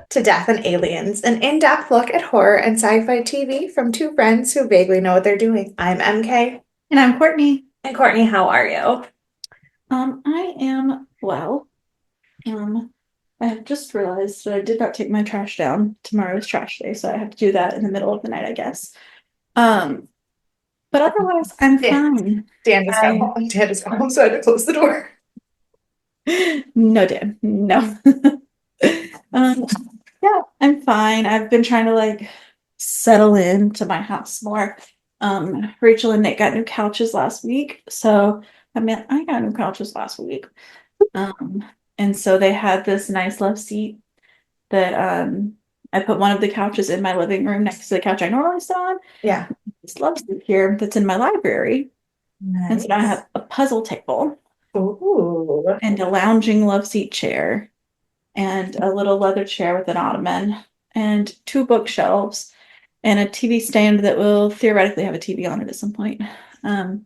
to Death and Aliens, an in-depth look at horror and sci-fi TV from two friends who vaguely know what they're doing. I'm MK. And I'm Courtney. And Courtney, how are you? I am well. Um, I have just realized that I did not take my trash down. Tomorrow is trash day, so I have to do that in the middle of the night, I guess. Um, but otherwise, I'm Yeah, fine. Dan just got I home. Dan just got home, so I had to close the door. no, Dan, no. Um, yeah, I'm fine. I've been trying to settle into my house more. Rachel and Nick got new couches last week, so I got new couches last week. Um, and so they had this nice love seat that I put one of the couches in my living room next to the couch I normally sit on. Yeah. This love seat here that's in my library. And so now I Nice. have a puzzle table Ooh. and a lounging love seat chair and a little leather chair with an ottoman and two bookshelves and a TV stand that will theoretically have a TV on it at some point. Um,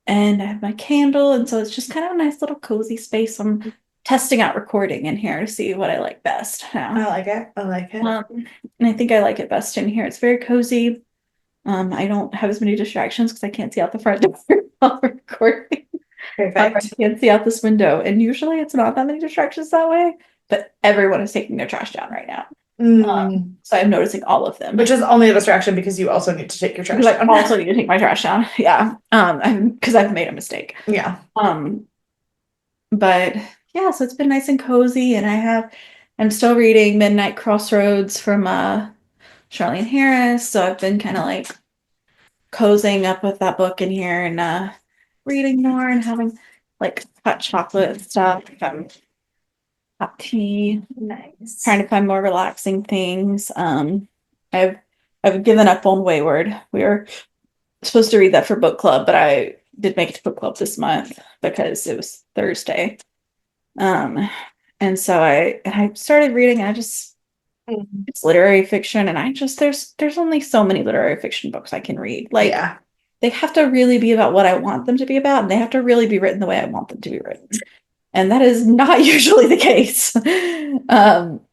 and I have my candle, and so it's just kind of a nice little cozy space. I'm testing out recording in here to see what I like best I now. like it. I like it. And I think I like it best in here. It's very cozy. I don't have as many distractions because I can't see out the front door while we're recording. I Perfect. can't see out this window, and usually it's not that many distractions that way. But everyone is taking their trash down right now, Mm. so I'm noticing all of them. Which is only a distraction because you also need to take your Because trash I down. also need to take my trash down. Yeah. Because I've made a mistake. Yeah. Um, but yeah, so it's been nice and cozy, and I'm still reading Midnight Crossroads from Charlene Harris. So I've been kind of cozying up with that book in here and reading more and having hot chocolate and stuff, hot tea, Nice. trying to find more relaxing things. I've I've given up on Wayward. We were supposed to read that for book club, but I did make it to book club this month because it was Thursday. Um, and so I started reading, and Mm. it's literary fiction, and there's only so many literary fiction books I can read. Yeah. They have to really be about what I want them to be about, and they have to really be written the way I want them to be written. And that is not usually the case,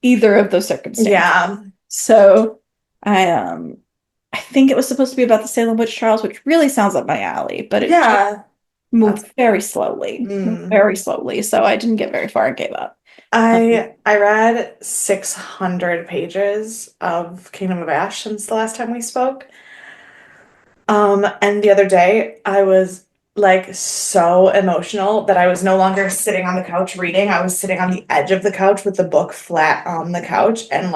either of those circumstances. Yeah. So I I think it was supposed to be about the Salem witch trials, which really sounds up my alley, but it just Yeah. That's moved mm. very slowly. So I didn't get very far and gave up. I read 600 pages of Kingdom of Ash since the last time we spoke. And the other day I was like so emotional that I was no longer sitting on the couch reading. I was sitting on the edge of the couch with the book flat on the couch, and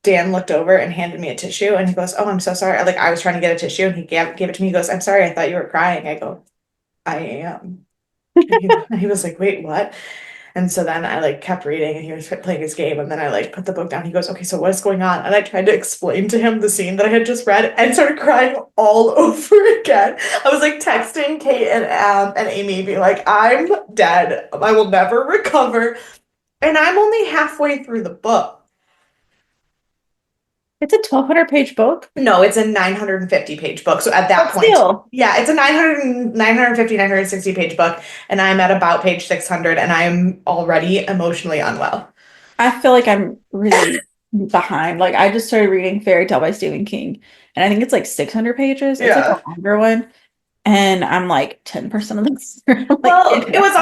Dan looked over and handed me a tissue, and he goes, "Oh, I'm so sorry." I was trying to get a tissue, and he gave it to me. He goes, "I'm sorry, I thought you were crying." I go, "I am." And he was like, "Wait, what?" And so then I kept reading, and he was playing his game, and then I put the book down. He goes, "Okay, so what's going on?" And I tried to explain to him the scene that I had just read and started crying all over again. I was texting Kate and Amy, being like, "I'm dead. I will never recover." And I'm only halfway through the book. It's a 1,200-page book. No, it's a 950-page book. So at that But point, still, yeah, it's a 960 page book, and I'm at about page 600, and I'm already emotionally unwell. I feel like I'm really behind. I just started reading Fairy Tale by Stephen King, and I think it's 600 pages. It's a Yeah. longer one, and I'm 10% of this. I'm Well, it yeah. was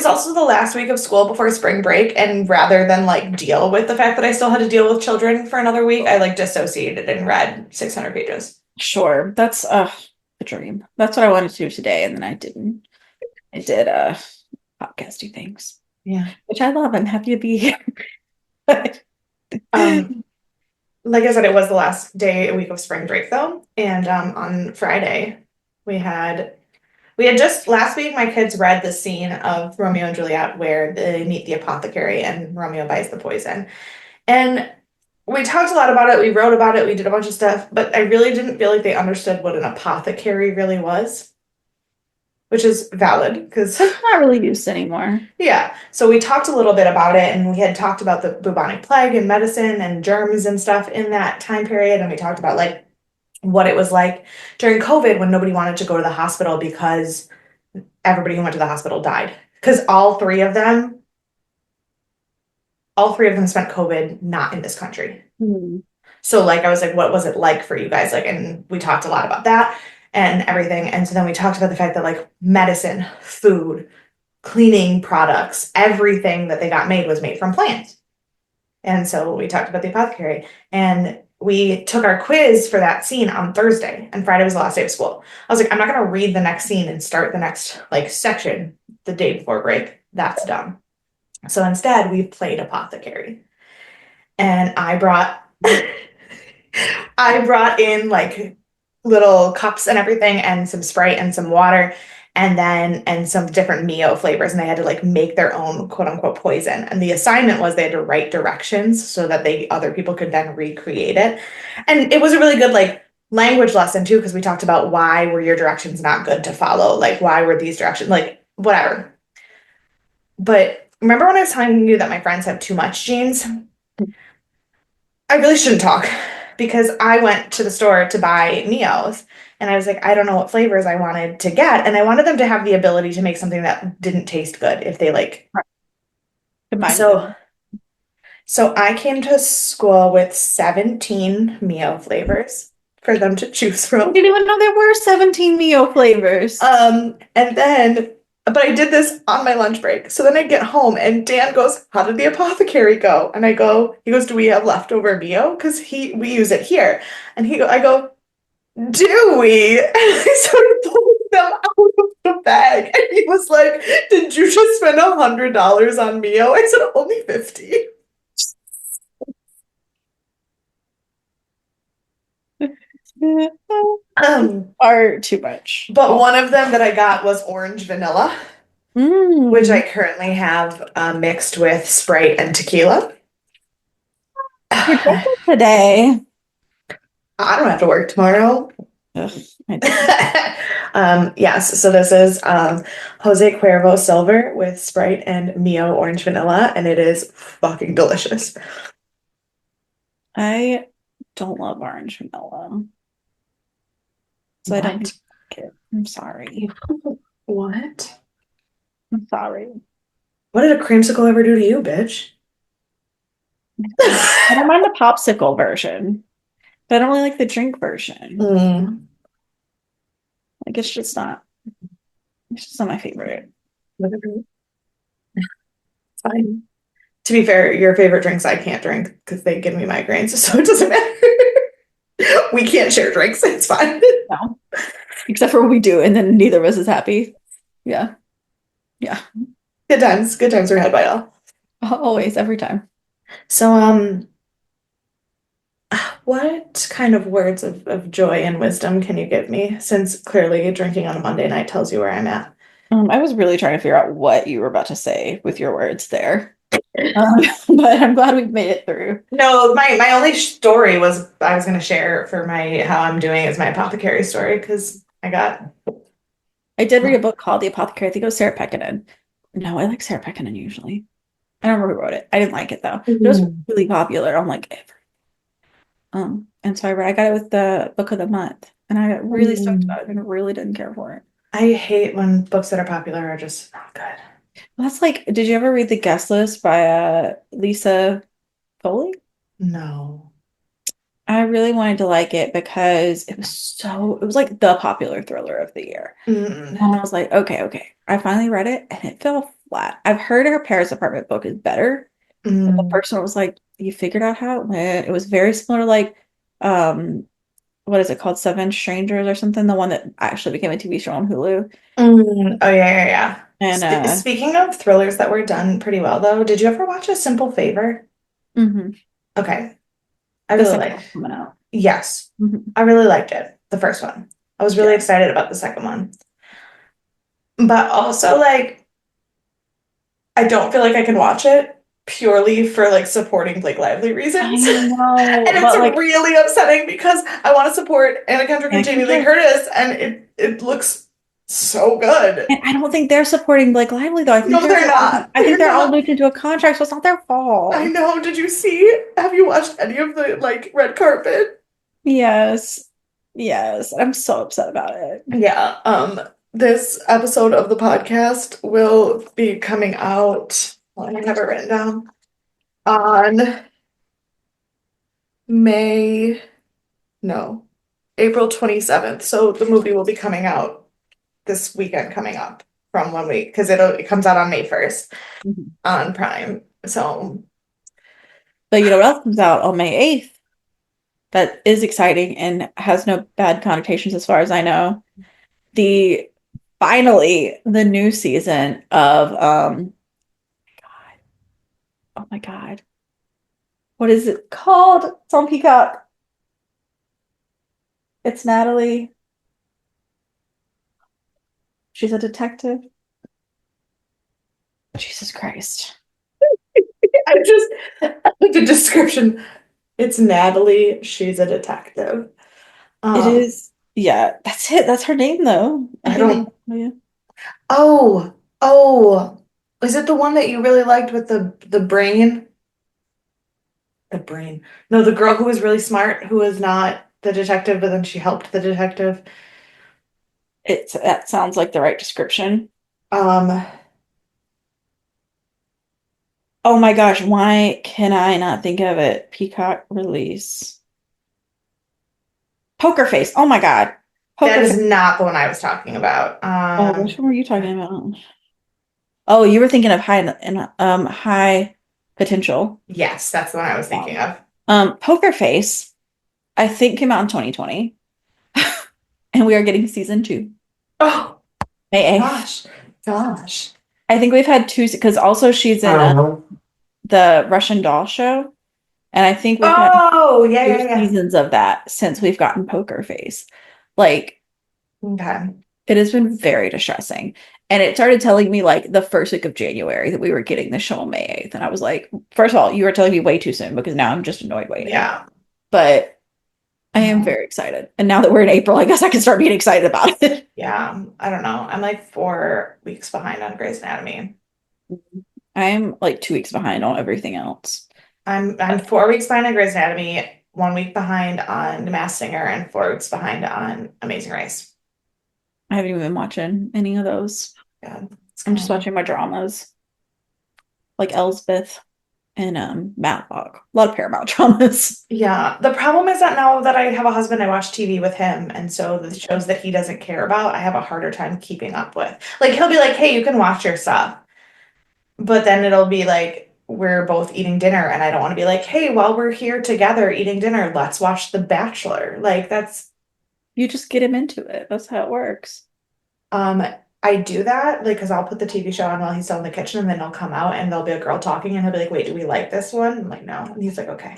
also the last week of school before spring break, and rather than deal with the fact that I still had to deal with children for another week, I dissociated and read 600 pages. Sure, that's a dream. That's what I wanted to do today, and then I didn't. I did podcasty things, Yeah. which I love. I'm happy to be here. Um, like I said, it was the last day a week of spring break though, and on Friday we had just last week my kids read the scene of Romeo and Juliet where they meet the apothecary and Romeo buys the poison. And we talked a lot about it, we wrote about it, we did a bunch of stuff, but I really didn't feel like they understood what an apothecary really was, which is valid because It's not really used anymore. yeah. So we talked a little bit about it, and we had talked about the bubonic plague and medicine and germs and stuff in that time period, and we talked about what it was like during COVID when nobody wanted to go to the hospital because everybody who went to the hospital died. Because all three of them all three of them spent COVID not in this country. Hmm. So like I was like, what was it like for you guys? Like, and we talked a lot about that and everything. And so then we talked about the fact that like medicine, food, cleaning products, everything that they got made was made from plants. And so we talked about the apothecary and we took our quiz for that scene on Thursday and Friday was the last day of school. I was like, I'm not going to read the next scene and start the next like section the day before break. That's dumb. So instead we played apothecary and I brought in like little cups and everything and some Sprite and some water and some different Mio flavors and they had to like make their own quote unquote poison. And the assignment was they had to write directions so that other people could then recreate it. And it was a really good like language lesson too because we talked about why were your directions not good to follow? Like why were these directions like whatever. But remember when I was telling you that my friends have too much genes? I really shouldn't talk because I went to the store to buy Neos and I was like, I don't know what flavors I wanted to get. And I wanted them to have the ability to make something that didn't taste good if they like. Right. Combine So, them. so I came to school with 17 Mio flavors for them to choose I from. didn't even know there were 17 Mio flavors. And then, but I did this on my lunch break. So then I get home and Dan goes, "How did the apothecary go?" And he goes, "Do we have leftover Mio? Because we use it here." And I go, "Do we?" And I started pulling them out of the bag. And he was like, "Did you just spend $100 on Mio?" I said, "Only 50." Are too much. But one of them that I got was orange vanilla, which I currently have mixed with Sprite and tequila. You're I drinking today. don't have to work tomorrow. Ugh, I do. Yes, so this is Jose Cuervo Silver with Sprite and Mio Orange Vanilla, and it is fucking delicious. I don't love orange vanilla, so I don't What? like it. I'm sorry. What? I'm sorry. What did a creamsicle ever do to you, bitch? I don't mind the popsicle version, but I don't really like the drink version. Mm, Like it's just not my favorite. whatever. It's fine. To be fair, your favorite drinks I can't drink because they give me migraines, so it doesn't matter. We can't share drinks. It's fine. No. Except for when we do, and then neither of us is happy. Yeah. Yeah. Good times. Good times are had by all. Always, every time. So, what kind of words of joy and wisdom can you give me? Since clearly drinking on a Monday night tells you where I'm at. I was really trying to figure out what you were about to say with your words there. Um, but I'm glad we made it through. No, my only story was I was going to share for my how I'm doing is my apothecary story because I got. I did read a book called The Apothecary. I think it was Sarah Pekkanen. No, I like Sarah Pekkanen usually. I don't remember who wrote it. I didn't like it though. It was Mhm. really popular. I'm like, and so I got it with the book of the month, and I got really stoked Mm. about it and really didn't care for it. I hate when books that are popular are just not good. Well, that's like, did you ever read The Guest List by Lisa Foley? No. I really wanted to like it because it was like the popular thriller of the year. Mm. And I was like, okay. I finally read it and it fell flat. I've heard her Paris apartment book is better. And the Mm. person was like, you figured out how it went. It was very similar to like, um, what is it called? Seven Strangers or something, the one that actually became a TV show on Hulu. Mm. Oh yeah, yeah, yeah. And Speaking of thrillers that were done pretty well, though, did you ever watch A Simple Favor? mhm, Okay, I the really second like. one coming out. Yes, Mhm. I really liked it. The first one. I was really Yeah. excited about the second one, but also like I don't feel like I can watch it purely for like supporting Blake Lively I reasons. And know, it's but like really upsetting because I want to support Anna Kendrick and Anna Jamie Lee Kendrick. Curtis, and it looks so good. And I don't think they're supporting Blake Lively though. No, they're not. I think They're they're all not. looped into a contract, so it's not their I fault. know. Did you see? Have you watched any of the like red carpet? Yes. Yes. I'm so upset about it. Yeah. This episode of the podcast will be coming out. Well, I have it written down. on May, no, April 27th. So the movie will be coming out this weekend coming up from 1 week because it comes out on May 1st Mhm. on Prime. So But you know what else comes out on May 8th? That is exciting and has no bad connotations as far as I know. The finally the new season of oh my God. What is it called? It's on Peacock. It's Natalie. She's a detective. Jesus Christ. I just the description. It's Natalie. She's a detective. It Um, is, yeah, that's it. That's her name though. I I think I don't. know you. Oh, oh, is it the one that you really liked with the brain? The brain. No, the girl who was really smart, who was not the detective, but then she helped the detective. It's that sounds like the right description. Um, Oh my gosh, why can I not think of it? Peacock release. Poker Face. Oh my God. that Poker is Face. not the one I was talking about. Oh, which one were you talking about? Oh, you were thinking of high potential. Yes, that's the one I was thinking Um, of. Poker Face, I think came out in 2020. And we are getting season two, Oh, May 8th. gosh, gosh. I think we've had two because also she's in the Russian doll show. And I think we've gotten Oh, yeah, two yeah, yeah. seasons of that since we've gotten Poker Face. Like, Okay. it has been very distressing. And it started telling me like the first week of January that we were getting the show on May 8th. And I was like, first of all, you were telling me way too soon because now I'm just annoyed waiting. Yeah. But I am No. very excited. And now that we're in April, I guess I can start being excited about it. Yeah. I don't know. I'm like 4 weeks behind on Grey's Anatomy. I'm like 2 weeks behind on everything else. I'm 4 weeks behind on Grey's Anatomy, 1 week behind on The Masked Singer, and 4 weeks behind on Amazing Race. I haven't even been watching any of those. Yeah, it's I'm kind just of watching my dramas like Elsbeth and Matlock. A lot of Paramount dramas. yeah. The problem is that now that I have a husband, I watch TV with him, and so the shows that he doesn't care about, I have a harder time keeping up with. Like he'll be like, "Hey, you can watch your stuff," but then it'll be like we're both eating dinner, and I don't want to be like, "Hey, while we're here together eating dinner, let's watch The Bachelor." Like that's You just get him into it. That's how it works. Um, I do that, like, because I'll put the TV show on while he's still in the kitchen, and then he'll come out and there'll be a girl talking, and he'll be like, "Wait, do we like this one?" I'm like, "No," and he's like, "Okay."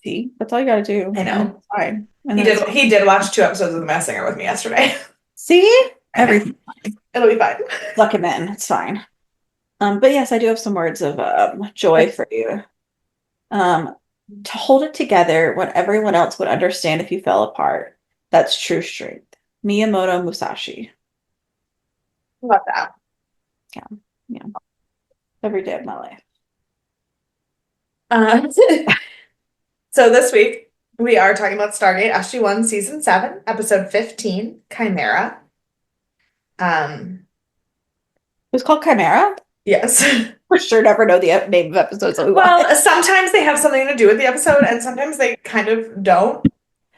See, that's all you got to do, I and then know. it's fine. And He then it's did. He did watch 2 episodes of The Masked Singer with me yesterday. see I know. everything. It'll be fine. Suck him in. It's fine. But yes, I do have some words of joy for you. To hold it together when everyone else would understand if you fell apart. That's true strength. Miyamoto Musashi. Love that. Yeah, yeah. Every day of my life. Uh, so this week we are talking about Stargate SG-1 Season 7, Episode 15, Chimera. Um, It was called Chimera. yes. For sure, never know the name of episodes that we watch. Well, sometimes they have something to do with the episode, and sometimes they kind of don't.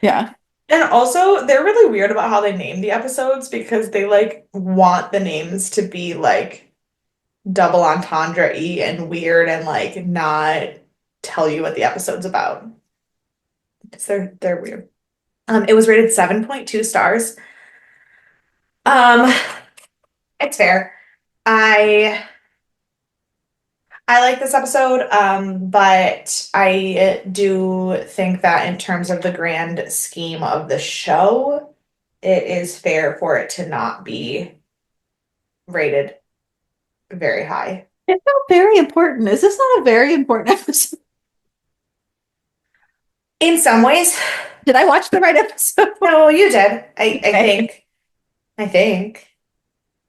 Yeah. And also, they're really weird about how they name the episodes because they like want the names to be like double entendre-y and weird and like not tell you what the episode's about. So they're weird. It was rated 7.2 stars. Um, it's fair. I I like this episode, but I do think that in terms of the grand scheme of the show, it is fair for it to not be rated very high. It's not very important. Is this not a very important episode? In some ways, Did I watch the right episode? no, you did. I Okay. think. I think.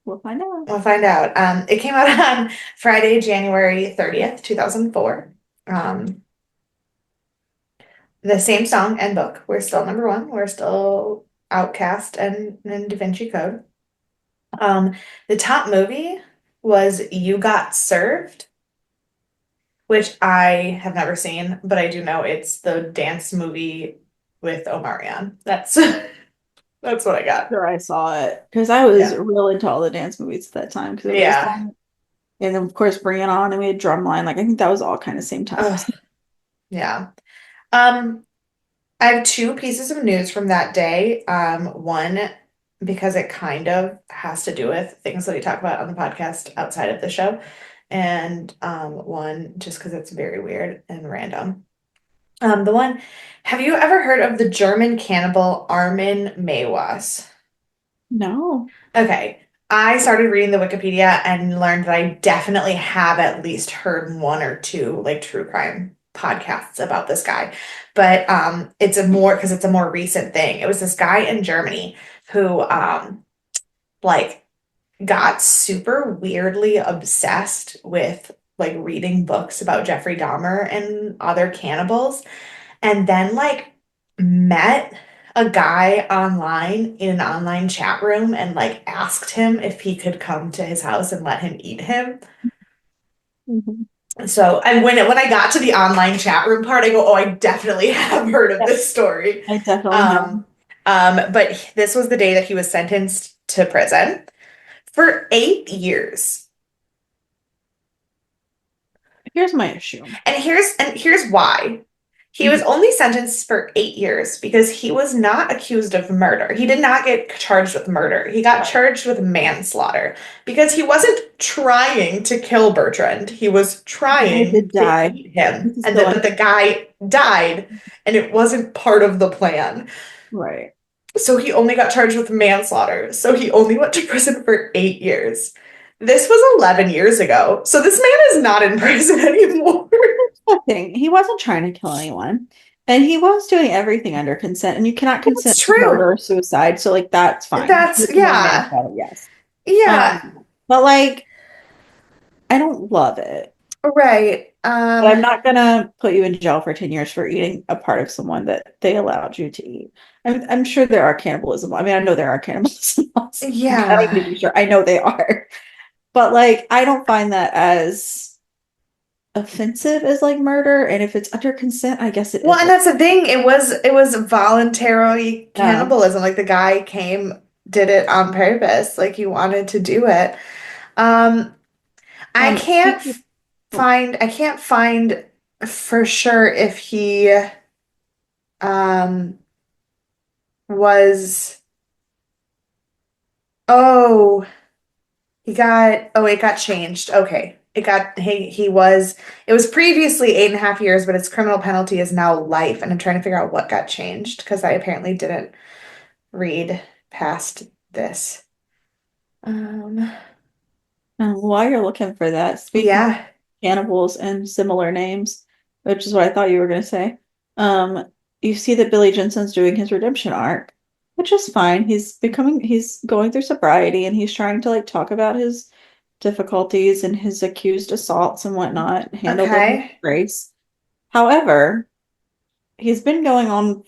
We'll find out. We'll find out. It came out on Friday, January 30th, 2004. Um, the same song and book. We're still number one. We're still Outcast and Da Vinci Code. The top movie was You Got Served, which I have never seen, but I do know it's the dance movie with Omarion. That's that's what I got. Sure, I saw it because I was Yeah. real into all the dance movies at that time because it was Yeah. fun. And then of course Bring It On and we had Drumline. Like I think that was all kind of same Ugh, times. yeah. Um, I have two pieces of news from that day. One, because it kind of has to do with things that we talk about on the podcast outside of the show. And one, just because it's very weird and random. The one, have you ever heard of the German cannibal Armin Meiwes? No. Okay. I started reading the Wikipedia and learned that I definitely have at least heard one or two like true crime podcasts about this guy. But it's a more because it's a more recent thing. It was this guy in Germany who like got super weirdly obsessed with like reading books about Jeffrey Dahmer and other cannibals and then like met a guy online in an online chat room and like asked him if he could come to his house and let him eat him. Mhm. So, and when I got to the online chat room part, I go, "Oh, I definitely have heard of Yep, this story." I definitely have. Um, but this was the day that he was sentenced to prison for 8 years. Here's my issue. And here's why. He was Mhm. only sentenced for 8 years because he was not accused of murder. He did not get charged with murder. He got Right. charged with manslaughter because he wasn't trying to kill Bertrand. He was I trying did to die. eat him. This is And still but the guy died and it wasn't part of the plan. right. So he only got charged with manslaughter. So he only went to prison for 8 years. This was 11 years ago. So this man is not in prison anymore. The thing, he wasn't trying to kill anyone. And he was doing everything under consent, and you cannot That's consent to murder true. or suicide. So, like, that's fine. He That's, was doing yeah. manslaughter, yes. Yeah. But like, I don't love it. Right. But I'm not gonna put you in jail for 10 years for eating a part of someone that they allowed you to eat. I'm sure there are cannibalism. I mean, I know there are cannibalism laws. I don't need Yeah. to be sure. I know they are. But like, I don't find that as offensive as like murder. And if it's under consent, I guess it Well, is. and that's the thing. It was voluntary Yeah. cannibalism. Like the guy did it on purpose. Like he wanted to do it. Um, I can't Speaking of, I can't find for sure if he um was oh it got changed. Okay. It was previously 8.5 years, but its criminal penalty is now life. And I'm trying to figure out what got changed because I apparently didn't read past this. Um, while you're looking for that, speaking of yeah. cannibals and similar names, which is what I thought you were going to say, um, you see that Billy Jensen's doing his redemption arc, which is fine. He's going through sobriety and he's trying to like talk about his difficulties and his accused assaults and whatnot, handle them with Okay. grace. However, he's been going on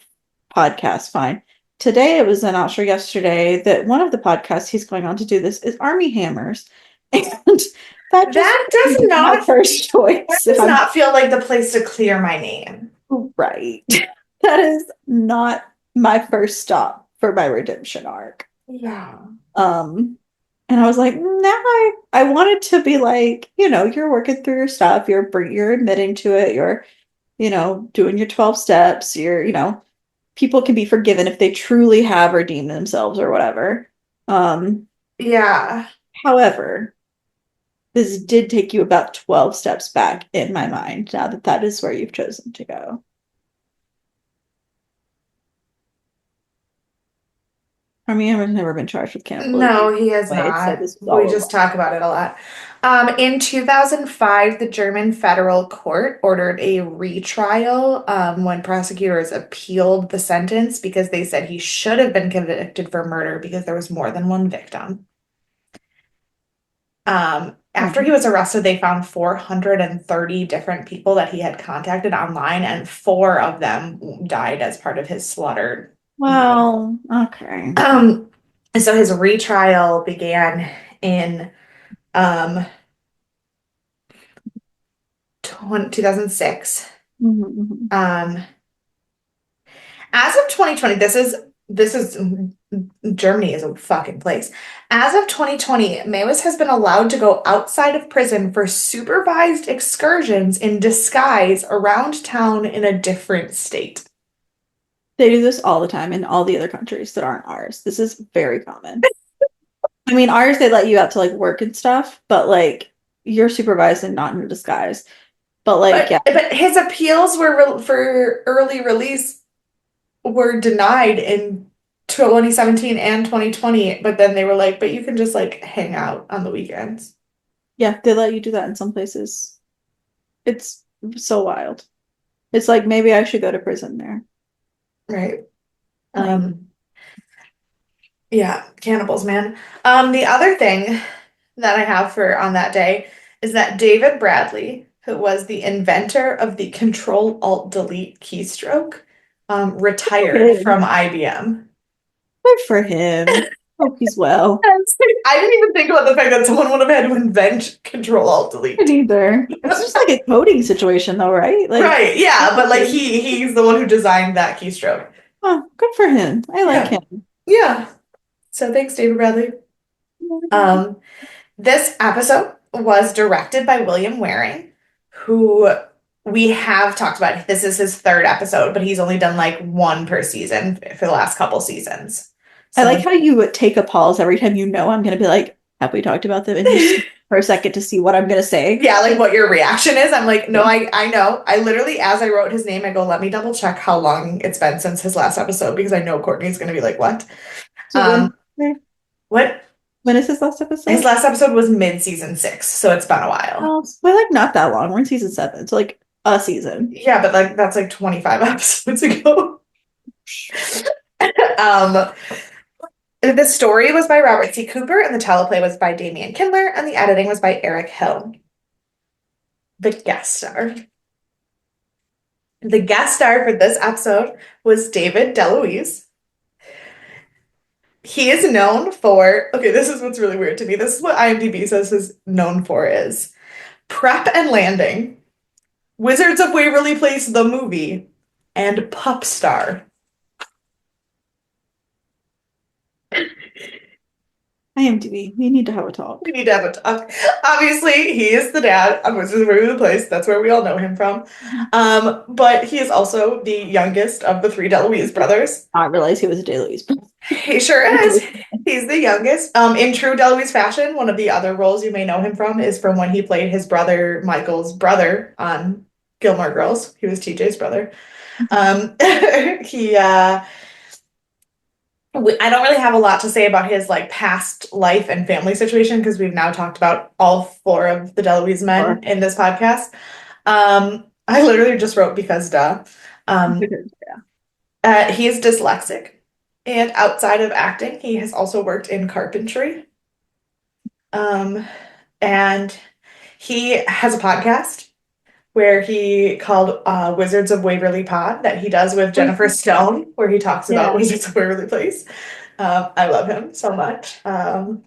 podcasts fine. Today it was announced, or yesterday, that one of the podcasts he's going on to do this is Army Hammers. And that just That does wasn't my not first that choice, if does I'm not feel like the place to clear my name. right. That is not my first stop for my redemption arc. Yeah. Um, and I was like, now I wanted to be like, you're working through your stuff, you're admitting to it, you're, doing your 12 steps, people can be forgiven if they truly have redeemed themselves or whatever. Um, Yeah. however, this did take you about 12 steps back in my mind now that that is where you've chosen to go. I mean, I've never been charged with cannibalism No, he has anyway, so not. this was We all just along. talk about it a lot. In 2005, the German federal court ordered a retrial when prosecutors appealed the sentence because they said he should have been convicted for murder because there was more than one victim. After he was arrested, they found 430 different people that he had contacted online, and four of them died as part of his slaughtered group. Well, okay. Um, and so his retrial began in um 2006. Mhm. Um, as of 2020, this is Germany is a fucking place. As of 2020, Mewis has been allowed to go outside of prison for supervised excursions in disguise around town in a different state. They do this all the time in all the other countries that aren't ours. This is very common. I mean, ours they let you out to like work and stuff, but like you're supervised and not in a disguise. But like, yeah, But his appeals for early release were denied in 2017 and 2020, but then they were like, but you can just like hang out on the weekends. yeah, they let you do that in some places. It's so wild. It's like maybe I should go to prison there. Right. Like, Um, yeah, cannibals, man. The other thing that I have for on that day is that David Bradley, who was the inventor of the Control Alt Delete keystroke, retired good. from IBM. Good for him. Hope he's well. I didn't even think about the fact that someone would have had to invent Control Alt Good Delete. either. It's just like a coding situation though, right? Like, Right, yeah, but like he's the one who designed that keystroke. oh, good for him. I like Yeah. him. Yeah. So thanks, David Bradley. Um, this episode was directed by William Waring, who we have talked about. This is his third episode, but he's only done like one per season for the last couple seasons. I like So how you would take a pause every time you know I'm gonna be like, have we talked about them? And you skip for a second to see what I'm gonna say. yeah, like what your reaction is. I'm like, no, Yeah. I know. I literally, as I wrote his name, I go, let me double check how long it's been since his last episode because I know Courtney's gonna be like, what? So Um, what? when is his last His episode? last episode was mid-season 6, so it's been a while. Oh, well, like not that long. We're in season 7. So like a season. Yeah, but like that's like 25 episodes ago. Um, the story was by Robert C. Cooper, and the teleplay was by Damian Kindler, and the editing was by Eric Hill. The guest star. The guest star for this episode was David DeLuise. He is known for, okay, this is what's really weird to me. This is what IMDb says he's known for is Prep and Landing, Wizards of Waverly Place the movie, and Pup Star. IMDb. We need to have a talk. We need to have a talk. Obviously, he is the dad of Wizards of Waverly Place. That's where we all know him from. But he is also the youngest of the three DeLuise brothers. I realized he was a DeLuise. He sure is. He's the youngest. In true DeLuise fashion, one of the other roles you may know him from is from when he played his brother Michael's brother on Gilmore Girls. He was TJ's brother. He I don't really have a lot to say about his like past life and family situation because we've now talked about all four of the DeLuise men in this podcast. I literally just wrote because duh. He is dyslexic, and outside of acting, he has also worked in carpentry. And he has a podcast where he called Wizards of Waverly Pod that he does with Jennifer Stone, where he talks about Wizards of Waverly Place. I love him so much. And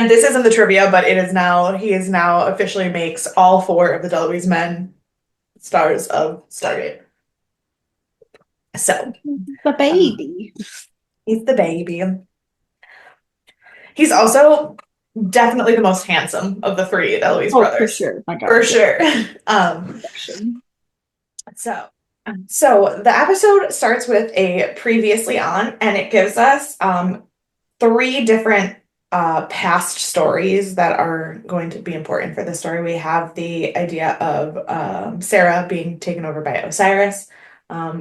this isn't the trivia, but he is now officially makes all four of the DeLuise men stars of Stargate. So the baby. He's the baby. He's also definitely the most handsome of the three DeLuise brothers. For sure. My God. For sure. So the episode starts with a previously on, and it gives us three different past stories that are going to be important for the story. We have the idea of Sarah being taken over by Osiris.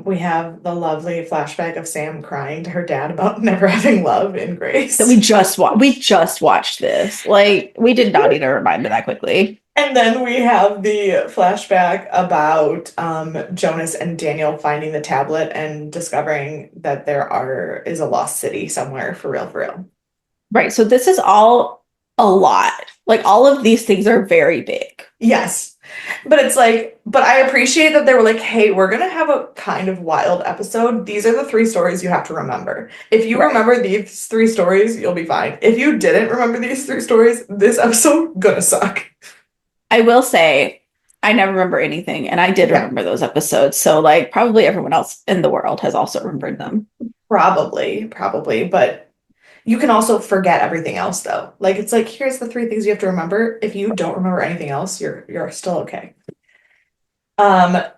We have the lovely flashback of Sam crying to her dad about never having love in Grace. So we just watched this. Like we did not need to remind me that quickly. And then we have the flashback about Jonas and Daniel finding the tablet and discovering that there is a lost city somewhere for real, for real. Right. So this is all a lot. Like all of these things are very big. Yes. But it's like, but I appreciate that they were like, hey, we're going to have a kind of wild episode. These are the three stories you have to remember. If you remember these three stories, you'll be fine. If you didn't remember these three stories, this episode gonna suck. I will say, I never remember anything, and I did Yeah, remember those episodes. So like probably everyone else in the world has also remembered them. probably, but you can also forget everything else though. Like it's like here's the three things you have to remember. If you don't remember anything else, you're still okay.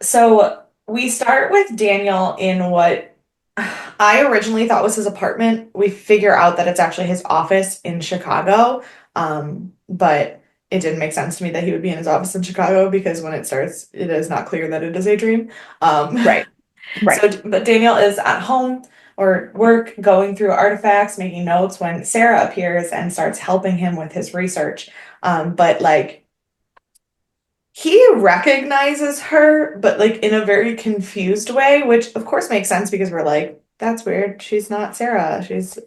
So we start with Daniel in what I originally thought was his apartment. We figure out that it's actually his office in Chicago. But it didn't make sense to me that he would be in his office in Chicago because when it starts, it is not clear that it is a dream. Right. Right. But Daniel is at home or work going through artifacts, making notes when Sarah appears and starts helping him with his research. But like he recognizes her, but like in a very confused way, which of course makes sense because we're like, that's weird. She's not Sarah. She's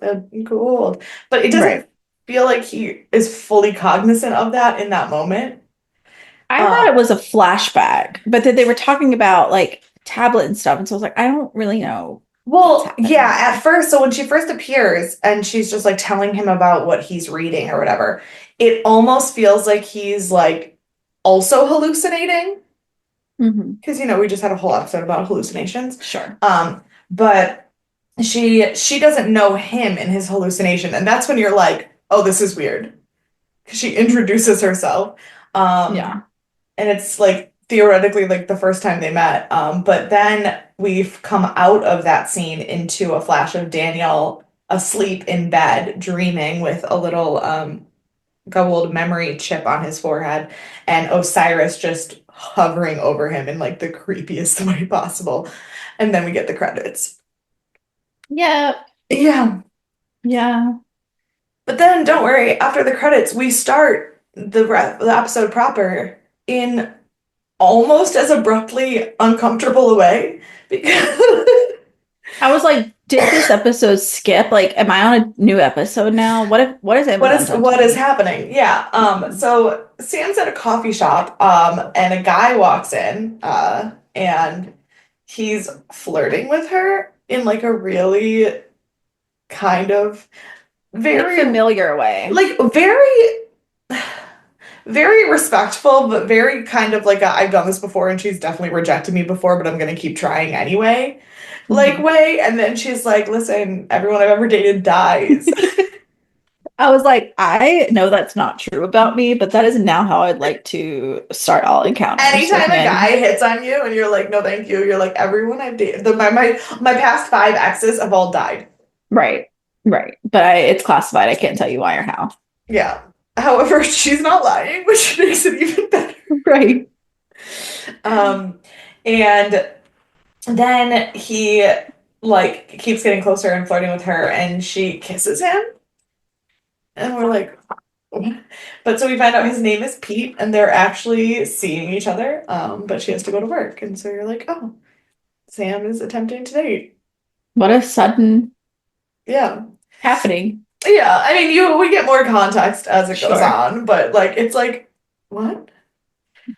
cool. But it doesn't Right. feel like he is fully cognizant of that in that moment. I thought Um, it was a flashback, but then they were talking about like tablet and stuff, and so I was like, I don't really know what's well, happening yeah, here. at first, so when she first appears and she's just like telling him about what he's reading or whatever, it almost feels like he's like also hallucinating. Hmm. Because we just had a whole episode about hallucinations. Sure. But she doesn't know him in his hallucination, and that's when you're like, oh, this is weird. Because she introduces herself. Um, Yeah. and it's like theoretically like the first time they met. But then we've come out of that scene into a flash of Daniel asleep in bed, dreaming with a little gold memory chip on his forehead, and Osiris just hovering over him in like the creepiest way possible. And then we get the credits. Yeah. Yeah. Yeah. But then don't worry, after the credits, we start the episode proper in almost as abruptly uncomfortable a way because I was like, did this episode skip? Like, am I on a new episode now? What has what Amazon is done to what is me? happening? Yeah. Mhm. So Sam's at a coffee shop, and a guy walks in, and he's flirting with her in like a really kind of In a very familiar way. like very respectful, but very kind of like I've done this before and she's definitely rejected me before, but I'm gonna keep trying anyway, like Mhm. way. And then she's like, listen, everyone I've ever dated dies. I was like, I know that's not true about me, but that is now how I'd like to start all encounters with Anytime a men. guy hits on you and you're like, no, thank you, you're like, everyone I've dated, my past five exes have all died. Right. Right. But it's classified. I can't tell you why or how. Yeah. However, she's not lying, which makes it even better. Right. Um, and then he like keeps getting closer and flirting with her, and she kisses him, and we're like, what? But so we find out his name is Pete, and they're actually seeing each other. But she has to go to work, and so you're like, oh, Sam is attempting to date. What a sudden Yeah. happening. Yeah, I mean, we get more context as it goes Sure. on, but like it's like what?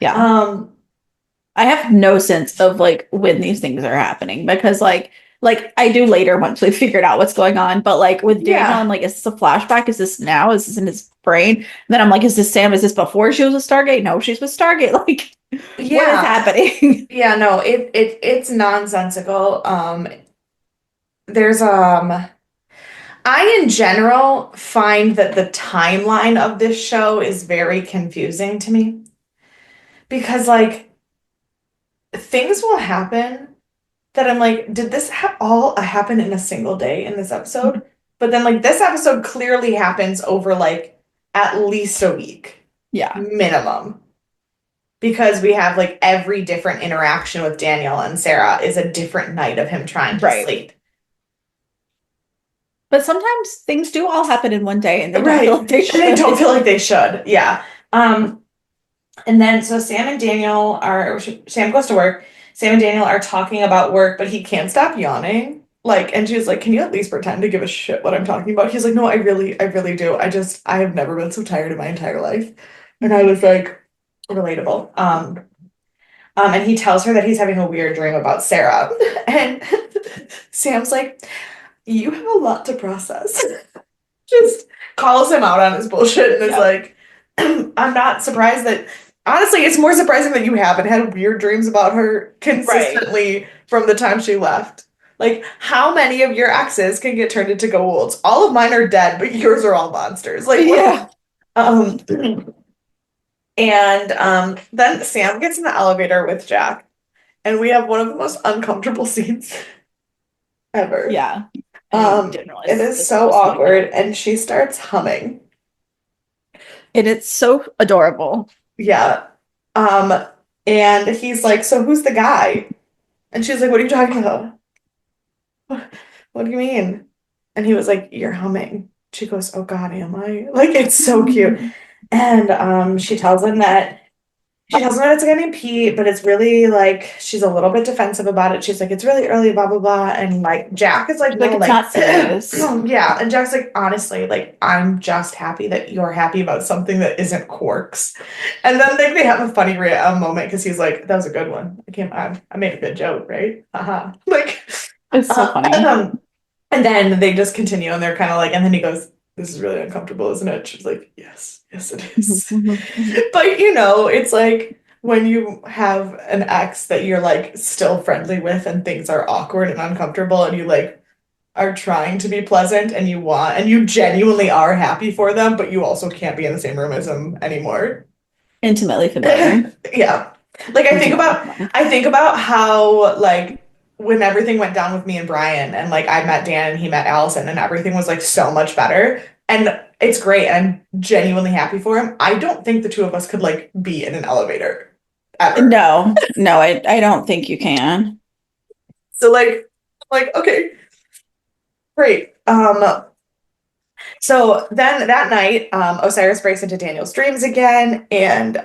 Yeah. Um, I have no sense of like when these things are happening because like I do later once we figured out what's going on, but like with Daniel, I'm yeah, like, is this a flashback? Is this now? Is this in his brain? And then I'm like, is this Sam? Is this before she was with Stargate? No, she's with Stargate. Like, what is yeah, happening? yeah. No, it's nonsensical. There's I in general find that the timeline of this show is very confusing to me because like things will happen that I'm like, did this all happen in a single day in this episode? But then like this episode clearly happens over like at least a week Yeah, minimum because we have like every different interaction with Daniel and Sarah is a different night of him trying to right. sleep. But sometimes things do all happen in one day and they don't feel Right. like they And they don't should. feel like they should. Yeah. And then so Sam and Daniel are Sam goes to work. Sam and Daniel are talking about work, but he can't stop yawning. Like, and she's like, "Can you at least pretend to give a shit what I'm talking about?" He's like, "No, I really do. I have never been so tired in my entire life." And I was like, relatable. And he tells her that he's having a weird dream about Sarah. And Sam's like, "You have a lot to process." Just calls him out on his bullshit and is Yep. like, I'm not surprised that Honestly, it's more surprising that you haven't had weird dreams about her Right. consistently from the time she left. Like, how many of your exes can get turned into Goa'ulds? All of mine are dead, but yours are all monsters. Like, what? Yeah. Um, and then Sam gets in the elevator with Jack, and we have one of the most uncomfortable scenes ever. Yeah. I didn't It realize is this so was going awkward, on. and she starts humming. And it's so adorable. Yeah. Um, and he's like, "So who's the guy?" And she's like, "What are you talking about? What do you mean?" And he was like, "You're humming." She goes, "Oh God, am I?" Like, it's so cute. And she tells him that it's a guy named Pete, but it's really like she's a little bit defensive about it. She's like, "It's really early, blah blah blah." And like Jack is like, Like "No, it's like not serious. yeah." And Jack's like, "Honestly, like I'm just happy that you're happy about something that isn't Quarks." And then they have a funny moment because he's like, "That was a good one. I made a good joke, right? Haha." Like, It's so funny. uh, and then they just continue and they're kind of like, and then he goes, "This is really uncomfortable, isn't it?" She's like, "Yes, yes, it Mhm, is." mhm, mhm. But it's like when you have an ex that you're like still friendly with and things are awkward and uncomfortable and you like are trying to be pleasant and you genuinely are happy for them, but you also can't be in the same room as them anymore. Intimately familiar. Yeah. Like Intimately familiar. I think about how like when everything went down with me and Brian and like I met Dan and he met Allison and everything was like so much better. And it's great. I'm genuinely happy for him. I don't think the two of us could like be in an elevator ever. No, no, I don't think you can. So like okay, great. So then that night, Osiris breaks into Daniel's dreams again, and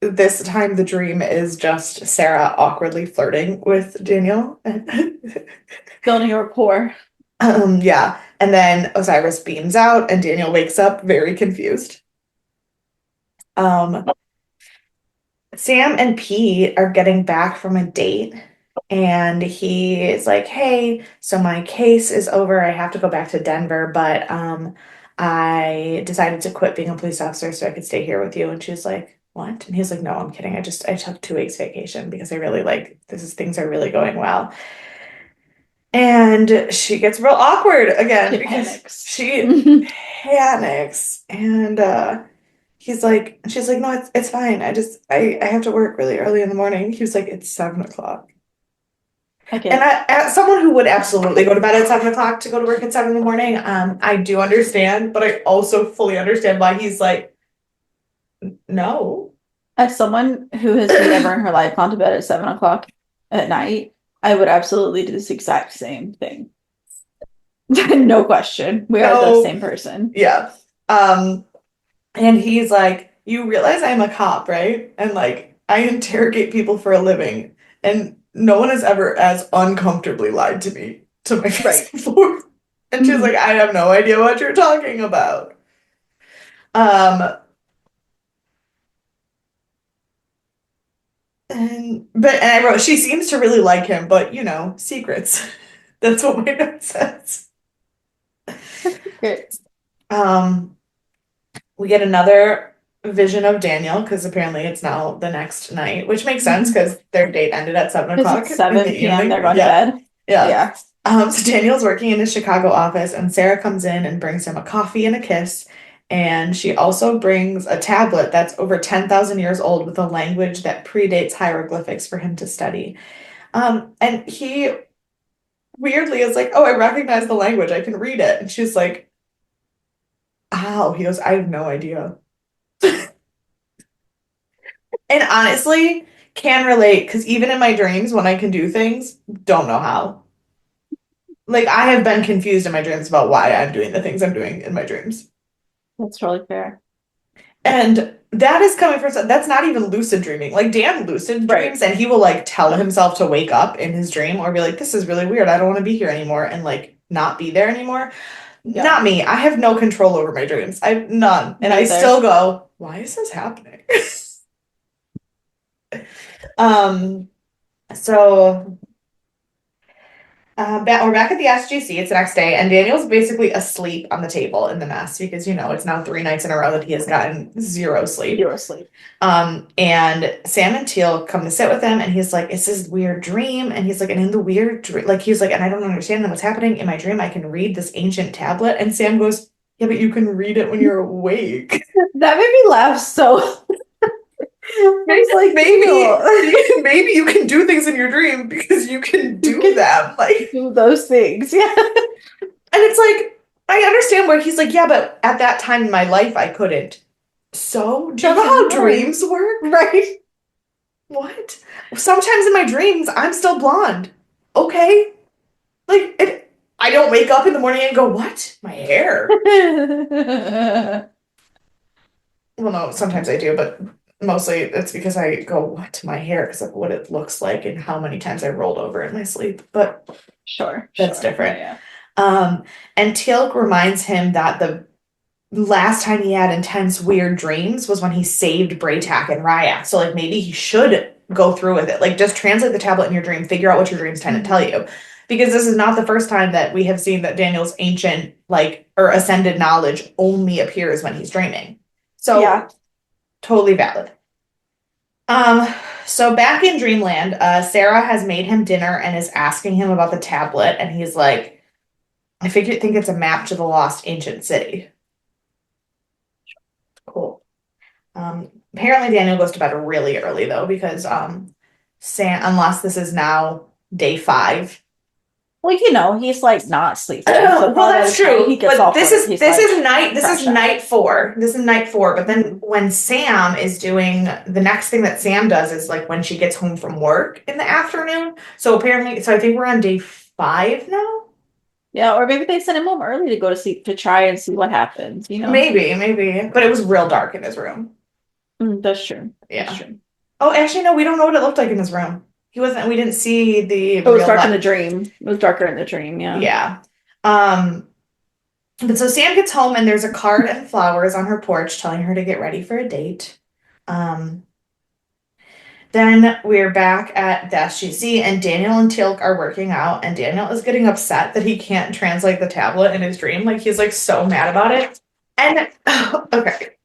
this time the dream is just Sarah awkwardly flirting with Daniel. Building a rapport. Yeah, and then Osiris beams out, and Daniel wakes up very confused. Um, Sam and Pete are getting back from a date, and he is like, "Hey, so my case is over. I have to go back to Denver, but I decided to quit being a police officer so I could stay here with you." And she's like, "What?" And he's like, "No, I'm kidding. I took 2 weeks vacation because I really like things are really going well." And she gets real awkward again She because panics. she panics and she's like, "No, it's fine. I have to work really early in the morning." He was like, "It's 7 o'clock." I And get as someone who would absolutely go to bed at 7 o'clock to go to work at 7 in the morning, I do understand, but I also fully understand why he's like, "No." as someone who has never in her life gone to bed at 7 o'clock at night, I would absolutely do this exact same thing. No question. We are the No, same person. yeah. Um, and he's like, "You realize I'm a cop, right? And like I interrogate people for a living, and no one has ever as uncomfortably lied to me to my face Right. before." And she's like, Mhm. "I have no idea what you're talking about." Um, and I wrote, "She seems to really like him, but secrets." That's what my note says. Great. Um, we get another vision of Daniel because apparently it's now the next night, which makes sense Mhm. because their date ended at seven Because o'clock it's in the 7 p.m., they're evening. going to Yeah, bed. yeah. Yeah. So Daniel's working in his Chicago office, and Sarah comes in and brings him a coffee and a kiss. And she also brings a tablet that's over 10,000 years old with a language that predates hieroglyphics for him to study. And he weirdly is like, "Oh, I recognize the language. I can read it." And she's like, "How?" He goes, "I have no idea." And honestly, can relate because even in my dreams, when I can do things, don't know how. Like, I have been confused in my dreams about why I'm doing the things I'm doing in my dreams. That's really fair. And that is coming from, that's not even lucid dreaming. Like, Dan lucid Right. dreams and he will like tell himself to wake up in his dream or be like, "This is really weird. I don't want to be here anymore," and like not be there anymore. Yeah. Not me. I have no control over my dreams. I have none. And Me I either. still go, "Why is this happening?" Um, so We're back at the SGC. It's the next day, and Daniel's basically asleep on the table in the mess because it's now 3 nights in a row that he has gotten zero sleep. You're asleep. And Sam and Teal come to sit with him, and he's like, "It's this weird dream," and he's like, "And in the weird dream, like he's like, and I don't understand what's happening in my dream. I can read this ancient tablet," and Sam goes, "Yeah, but you can read it when you're awake." That made me laugh so. I was like, Maybe maybe you can do things in your dream because you can do them. Like, do those things. Yeah. and it's like, I understand where he's like, yeah, but at that time in my life, I couldn't. So, do you know how dreams work? Right. What? Sometimes in my dreams, I'm still blonde. Okay. I don't wake up in the morning and go, what? My hair. Well, no, sometimes I do, but mostly it's because I go, what? My hair, because of what it looks like and how many times I rolled over in my sleep. But Sure. that's different. Yeah. And Teal'c reminds him that the last time he had intense, weird dreams was when he saved Braytak and Ryak. So, like, maybe he should go through with it. Like, just translate the tablet in your dream, figure out what your dream's trying to tell you. Because this is not the first time that we have seen that Daniel's ancient, like, or ascended knowledge only appears when he's dreaming. So, Yeah. totally valid. So back in Dreamland, Sarah has made him dinner and is asking him about the tablet, and he's like, think it's a map to the lost ancient city. Cool. Apparently Daniel goes to bed really early though, because Sam, unless this is now day 5. Well, he's like not sleeping. So well, that's true. He gets but off this work, is this is night. This is fresh out. night 4. This is night 4. But then when Sam is doing the next thing that Sam does is like when she gets home from work in the afternoon. So apparently, so I think we're on day 5 now. Yeah, or maybe they sent him home early to go to sleep to try and see what happens. Maybe. But it was real dark in his room. That's true. Yeah. That's true. Oh, actually, no, we don't know what it looked like in his room. He wasn't. We didn't see the. It was dark in the dream. It was darker in the dream. Yeah. Yeah. But so Sam gets home and there's a card and flowers on her porch telling her to get ready for a date. Then we're back at the SGC and Daniel and Teal'c are working out and Daniel is getting upset that he can't translate the tablet in his dream. Like he's like so mad about it. And okay,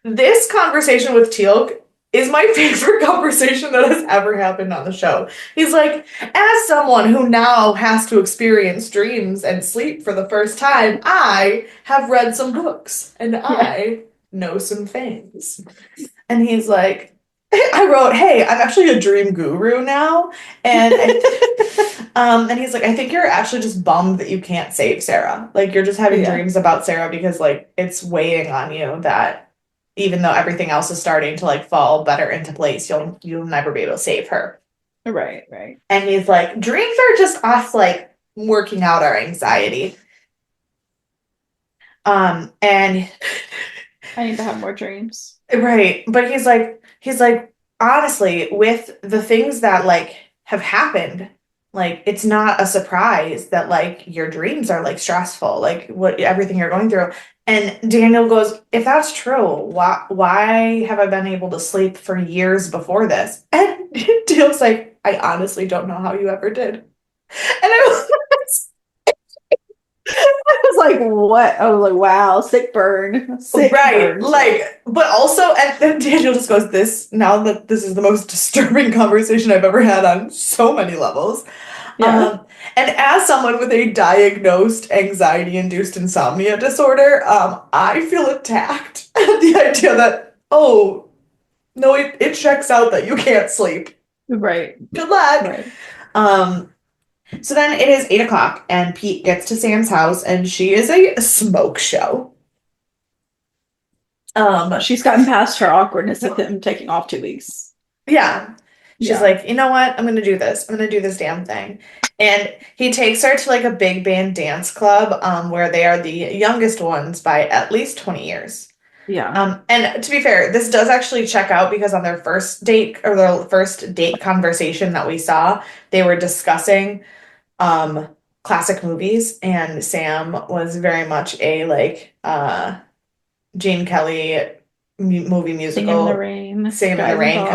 this conversation with Teal'c is my favorite conversation that has ever happened on the show. He's like, as someone who now has to experience dreams and sleep for the first time, I have read some books and I know some things. And he's like, I wrote, hey, I'm actually a dream guru now. And and he's like, I think you're actually just bummed that you can't save Sarah. Like you're just having dreams about Sarah because like it's weighing on you that even though everything else is starting to like fall better into place, you'll never be able to save her. Right. And he's like, dreams are just us like working out our anxiety. And I need to have more dreams. Right. But he's like, honestly, with the things that like have happened, like it's not a surprise that like your dreams are like stressful, like what everything you're going through. And Daniel goes, if that's true, why have I been able to sleep for years before this? And Dale's like, I honestly don't know how you ever did. And I was like, what? I was like, wow, sick burn. Right. Like, but also, and then Daniel just goes, now that this is the most disturbing conversation I've ever had on so many levels. Yeah. And as someone with a diagnosed anxiety-induced insomnia disorder, I feel attacked at the idea that, oh, no, it checks out that you can't sleep. Right. Good luck. Right. So then it is 8 o'clock and Pete gets to Sam's house and she is a smoke show. She's gotten past her awkwardness of him taking off 2 weeks. Yeah. She's like, you know what? I'm going to do this. I'm going to do this damn thing. And he takes her to like a big band dance club where they are the youngest ones by at least 20 years. Yeah. And to be fair, this does actually check out because on their first date or their first date conversation that we saw, they were discussing classic movies and Sam was very much a like Gene Kelly movie musical Singing in the Rain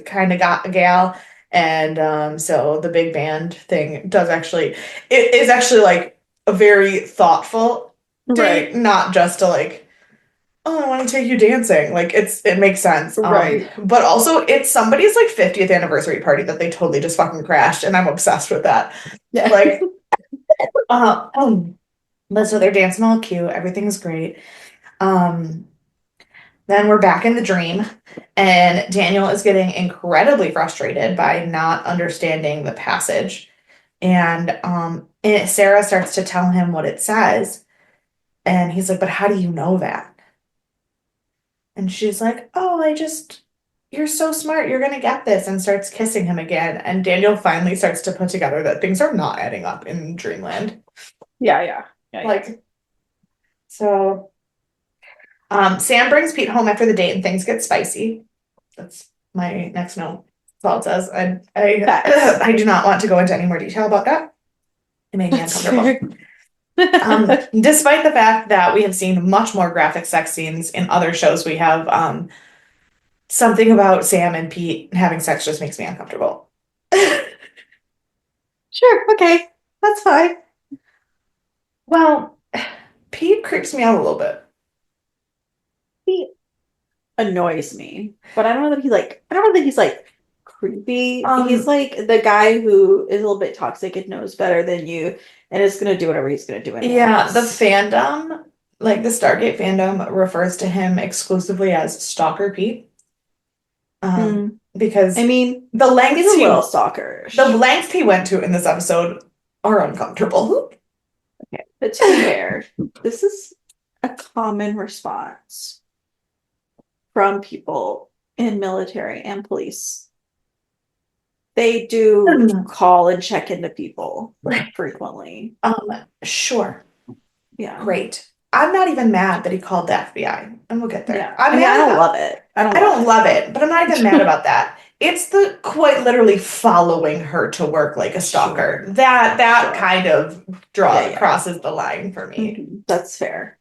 kind of got gal, And so the big band thing it is actually like a very thoughtful date, Right. not just to like, oh, I want to take you dancing. Like it makes sense. Right. But also it's somebody's like 50th anniversary party that they totally just fucking crashed, and I'm obsessed with that. Yeah. Like, but so they're dancing all cute, everything's great. Um, then we're back in the dream, and Daniel is getting incredibly frustrated by not understanding the passage. And Sarah starts to tell him what it says, and he's like, "But how do you know that?" And she's like, "Oh, you're so smart. You're gonna get this," and starts kissing him again. And Daniel finally starts to put together that things are not adding up in Dreamland. Yeah, yeah. Yeah, yeah. Like, so Sam brings Pete home after the date and things get spicy. That's my next note. That's all it says. Facts. I do not want to go into any more detail about that. It made me That's uncomfortable. fair. Despite the fact that we have seen much more graphic sex scenes in other shows, we have something about Sam and Pete having sex just makes me uncomfortable. Sure, okay. That's fine. Well, Pete creeps me out a little bit. He annoys me, but I don't know that he's like creepy. He's Um, like the guy who is a little bit toxic and knows better than you and is gonna do whatever he's gonna do yeah, the anyways. fandom, like the Stargate fandom, refers to him exclusively as Stalker Pete. Hmm. I Because mean, the he's lengths a little he the stalkerish. lengths he went to in this episode are uncomfortable. Okay. But to be fair, this is a common response from people in military and police. They do call and check into people frequently. Sure, Yeah. great. I'm not even mad that he called the FBI, and we'll get there. Yeah. I'm I mean, I mad don't about love it. I don't I love don't it. love it, but I'm not even mad about that. It's the quite literally following her to work like a stalker. Sure. That Sure. kind of Yeah, draw yeah. crosses the line for me. That's fair.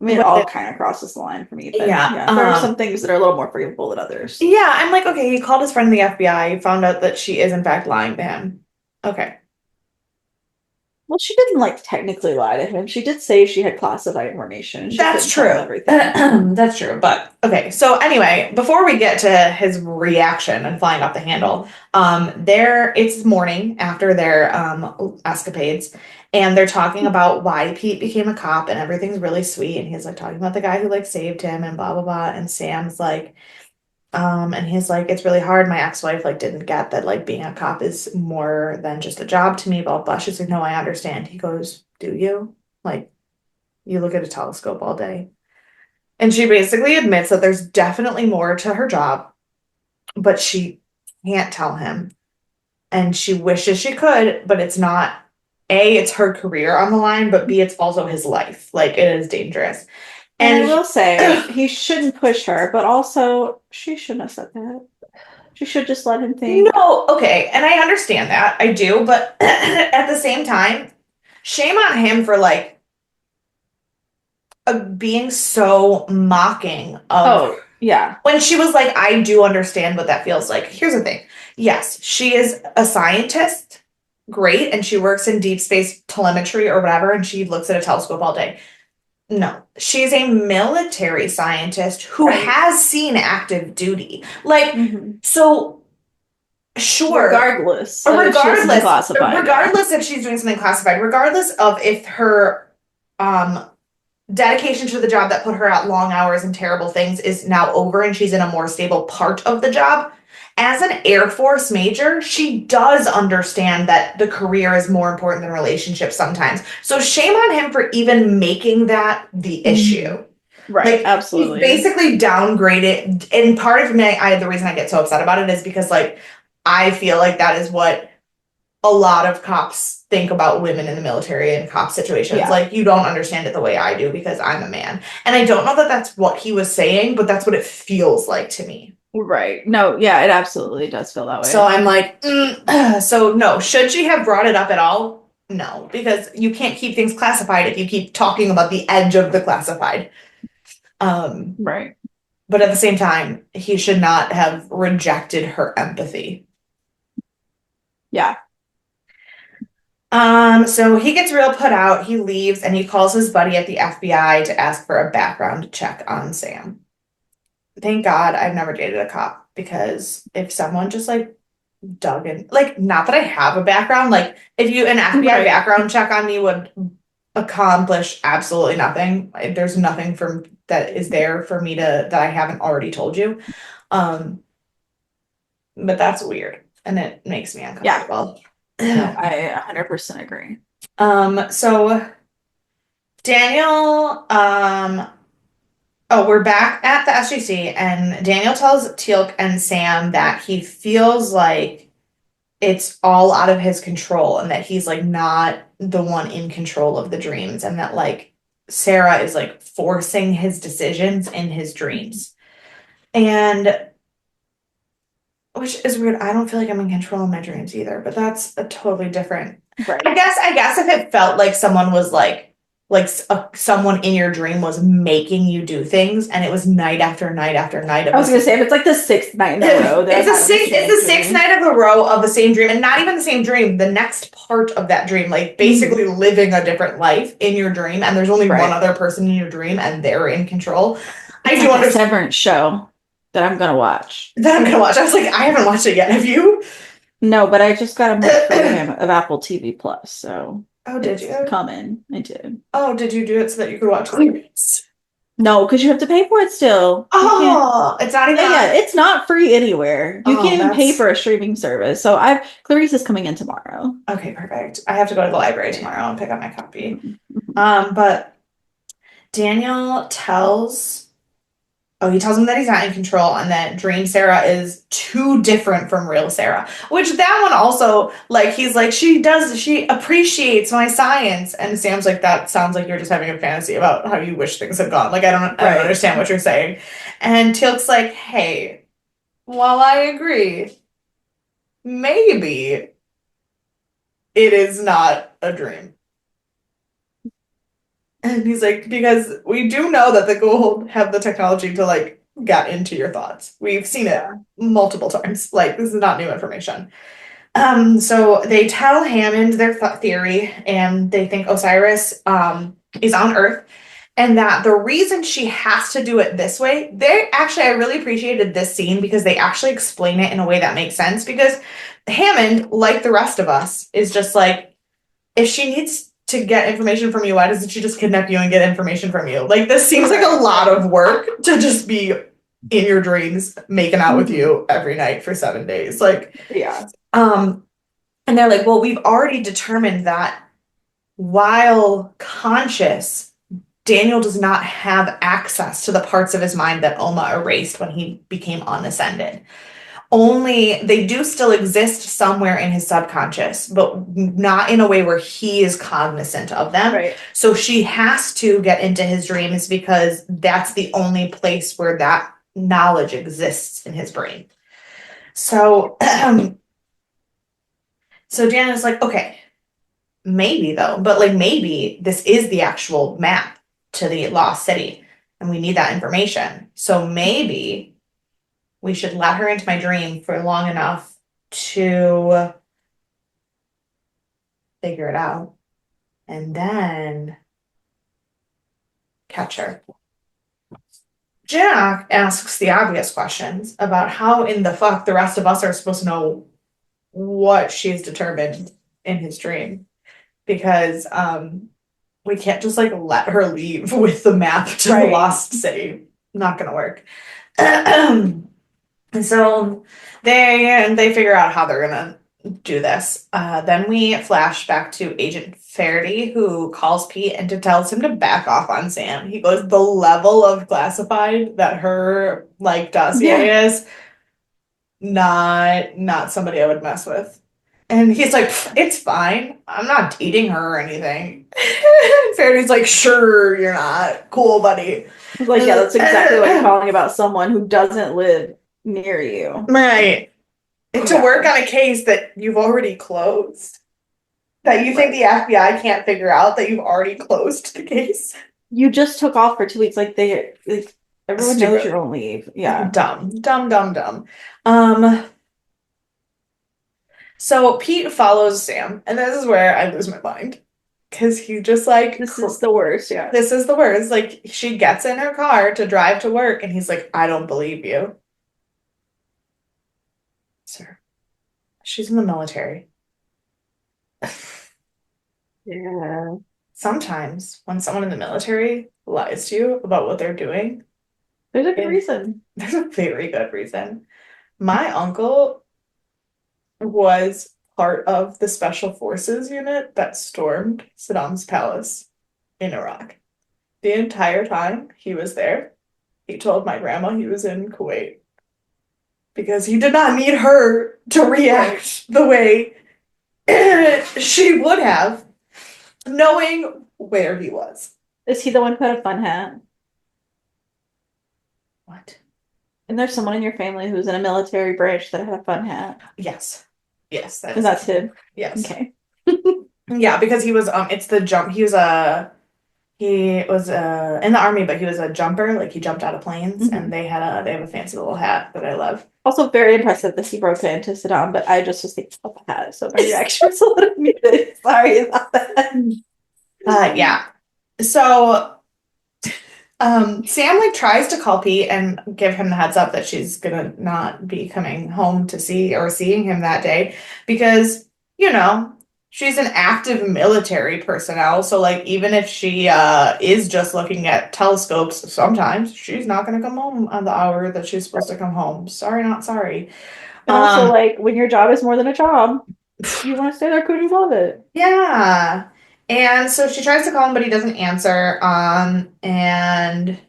I mean, it But all then, kind of crosses the line for me, but yeah, yeah, there are some things that are a little more forgivable than others. yeah, I'm like, okay, he called his friend in the FBI, found out that she is in fact lying to him. Okay. Well, she didn't like technically lie to him. She did say she had classified information. She That's couldn't tell him true. everything. That's true. But okay. So anyway, before we get to his reaction and flying off the handle, it's morning after their escapades, and they're talking about why Pete became a cop, and everything's really sweet, and he's like talking about the guy who like saved him and blah blah blah, and Sam's like, and he's like, it's really hard. My ex-wife like didn't get that like being a cop is more than just a job to me, blah blah. She's like, no, I understand. He goes, do you? Like, you look at a telescope all day. And she basically admits that there's definitely more to her job, but she can't tell him. And she wishes she could, but it's not A, it's her career on the line, but B, it's also his life. Like it is dangerous. And I And will say, he shouldn't push her, but also she shouldn't have said that. She should just let him think. no, okay, and I understand that. I do, but at the same time, shame on him for like being so mocking of Oh, yeah. when she was like, I do understand what that feels like. Here's the thing. Yes, she is a scientist, great, and she works in deep space telemetry or whatever, and she looks at a telescope all day. No, she's a military scientist who Right. has seen active duty. Like, Hmm. so sure, Regardless of if she has something classified, yeah. regardless if she's doing something classified, regardless of if her um dedication to the job that put her at long hours and terrible things is now over and she's in a more stable part of the job. As an Air Force major, she does understand that the career is more important than relationships sometimes. So shame on him for even making that the Mhm. issue. Right, Like he's absolutely. basically downgraded. And part of me, the reason I get so upset about it is because like I feel like that is what a lot of cops think about women in the military and cop situations. Yeah. Like, you don't understand it the way I do because I'm a man. And I don't know that that's what he was saying, but that's what it feels like to me. Right. No, yeah, it absolutely does feel that So way. I'm like, so no, should she have brought it up at all? No, because you can't keep things classified if you keep talking about the edge of the classified. Um, Right. but at the same time, he should not have rejected her empathy. Yeah. So he gets real put out. He leaves and he calls his buddy at the FBI to ask for a background check on Sam. Thank God I've never dated a cop because if someone just like dug in, like, not that I have a background, like, if you an FBI Right. background check on me would accomplish absolutely nothing. There's nothing from that is there for me to that I haven't already told you. Um, but that's weird and it makes me Yeah. uncomfortable. No, I 100% agree. So Daniel, oh, we're back at the SGC, and Daniel tells Teal'c and Sam that he feels like it's all out of his control and that he's like not the one in control of the dreams, and that like Sarah is like forcing his decisions in his dreams. And which is weird. I don't feel like I'm in control of my dreams either, but that's a totally different. Right. I guess if it felt like someone was someone in your dream was making you do things, and it was night after night after night of I was gonna say if it's like the sixth night in a row that it's the sixth night of a row of the same dream, and not even the same dream, the next part of that dream, like basically living a different life in your dream, and there's only one other person in your dream and they're in control. I do understand. Severance show that I'm gonna watch. I was like, I haven't watched it yet. Have you? No, but I just got a month program of Apple TV Plus, so oh, did you? Coming. I did. Oh, did you do it so that you could watch Clarice? No, because you have to pay for it still. Oh, it's not even. Yeah, it's not free anywhere. You can't even pay that's- for a streaming service. So Clarice is coming in tomorrow. Okay, perfect. I have to go to the library tomorrow and pick up my copy. Mm-hmm. But Daniel tells. Oh, he tells him that he's not in control and that Dream Sarah is too different from real Sarah. Which that one also, like, he's like, she appreciates my science. And Sam's like, that sounds like you're just having a fantasy about how you wish things had gone. Like, I don't understand what you're saying. And Teal'c's like, hey, while I agree, maybe it is not a dream. And he's like, because we do know that the Goa'uld have the technology to like get into your thoughts. We've seen it multiple times. Like, this is not new information. So they tell Hammond their theory, and they think Osiris is on Earth, and that the reason she has to do it this way, I really appreciated this scene because they actually explain it in a way that makes sense. Because Hammond, like the rest of us, is just like, if she needs to get information from you, why doesn't she just kidnap you and get information from you? Like, this seems like a lot of work to just be in your dreams making out with you every night for 7 days. Like, yeah. And they're like, well, we've already determined that while conscious, Daniel does not have access to the parts of his mind that Oma erased when he became unascended. Only they do still exist somewhere in his subconscious, but not in a way where he is cognizant of them. Right. So she has to get into his dreams because that's the only place where that knowledge exists in his brain. So, so Daniel's like, okay, maybe though, but like maybe this is the actual map to the lost city, and we need that information. So maybe we should let her into my dream for long enough to figure it out and then catch her. Jack asks the obvious questions about how in the fuck the rest of us are supposed to know what she's determined in his dream. Because we can't just like let her leave with the map to the lost city. Not gonna work. And so they figure out how they're gonna do this. Then we flash back to Agent Faraday, who calls Pete and tells him to back off on Sam. He goes, the level of classified that her like dossier is not somebody I would mess with. And he's like, it's fine. I'm not dating her or anything. Faraday's like, sure, you're not. Cool, buddy. Like, yeah, that's exactly what you're calling about someone who doesn't live near you. Right. And to work on a case that you've already closed. That you think the FBI can't figure out that you've already closed the case. You just took off for 2 weeks. Everyone knows you're on leave. Yeah. Dumb. So Pete follows Sam, and this is where I lose my mind. Because he just like, This is the worst, yeah. this is the worst. Like, she gets in her car to drive to work, and he's like, I don't believe you. Sir, she's in the military. Yeah. Sometimes when someone in the military lies to you about what they're doing, There's a good it, reason. there's a very good reason. My uncle was part of the special forces unit that stormed Saddam's palace in Iraq. The entire time he was there, he told my grandma he was in Kuwait because he did not need her to react the way she would have, knowing where he was. Is he the one who had a fun hat? What? And there's someone in your family who's in a military branch that had a fun hat. Yes. Yes, that And is that's him. yes. Okay. Yeah, because he was it's the jump he was in the army, but he was a jumper, like he jumped out of planes, and Mhm. they have a fancy little hat that I love. Also very impressive that he broke into Saddam, but I just was thinking about the hat, so my reaction was a little muted. Sorry about that. Yeah. So Sam like tries to call Pete and give him the heads up that she's gonna not be coming home to see or seeing him that day because, you know, she's an active military personnel. So like even if she is just looking at telescopes, sometimes she's not gonna come home on the hour that she's supposed to come home. Sorry, not sorry. And also, like, when your job is more than a job, you want to stay there because you love it. Yeah. And so she tries to call him, but he doesn't answer. And then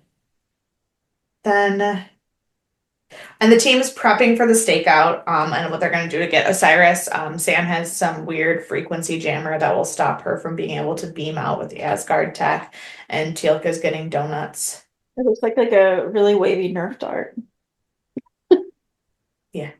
and the team is prepping for the stakeout, and what they're going to do to get Osiris. Sam has some weird frequency jammer that will stop her from being able to beam out with the Asgard tech, and Teal'c's getting donuts. It looks like a really wavy Nerf dart. Yeah.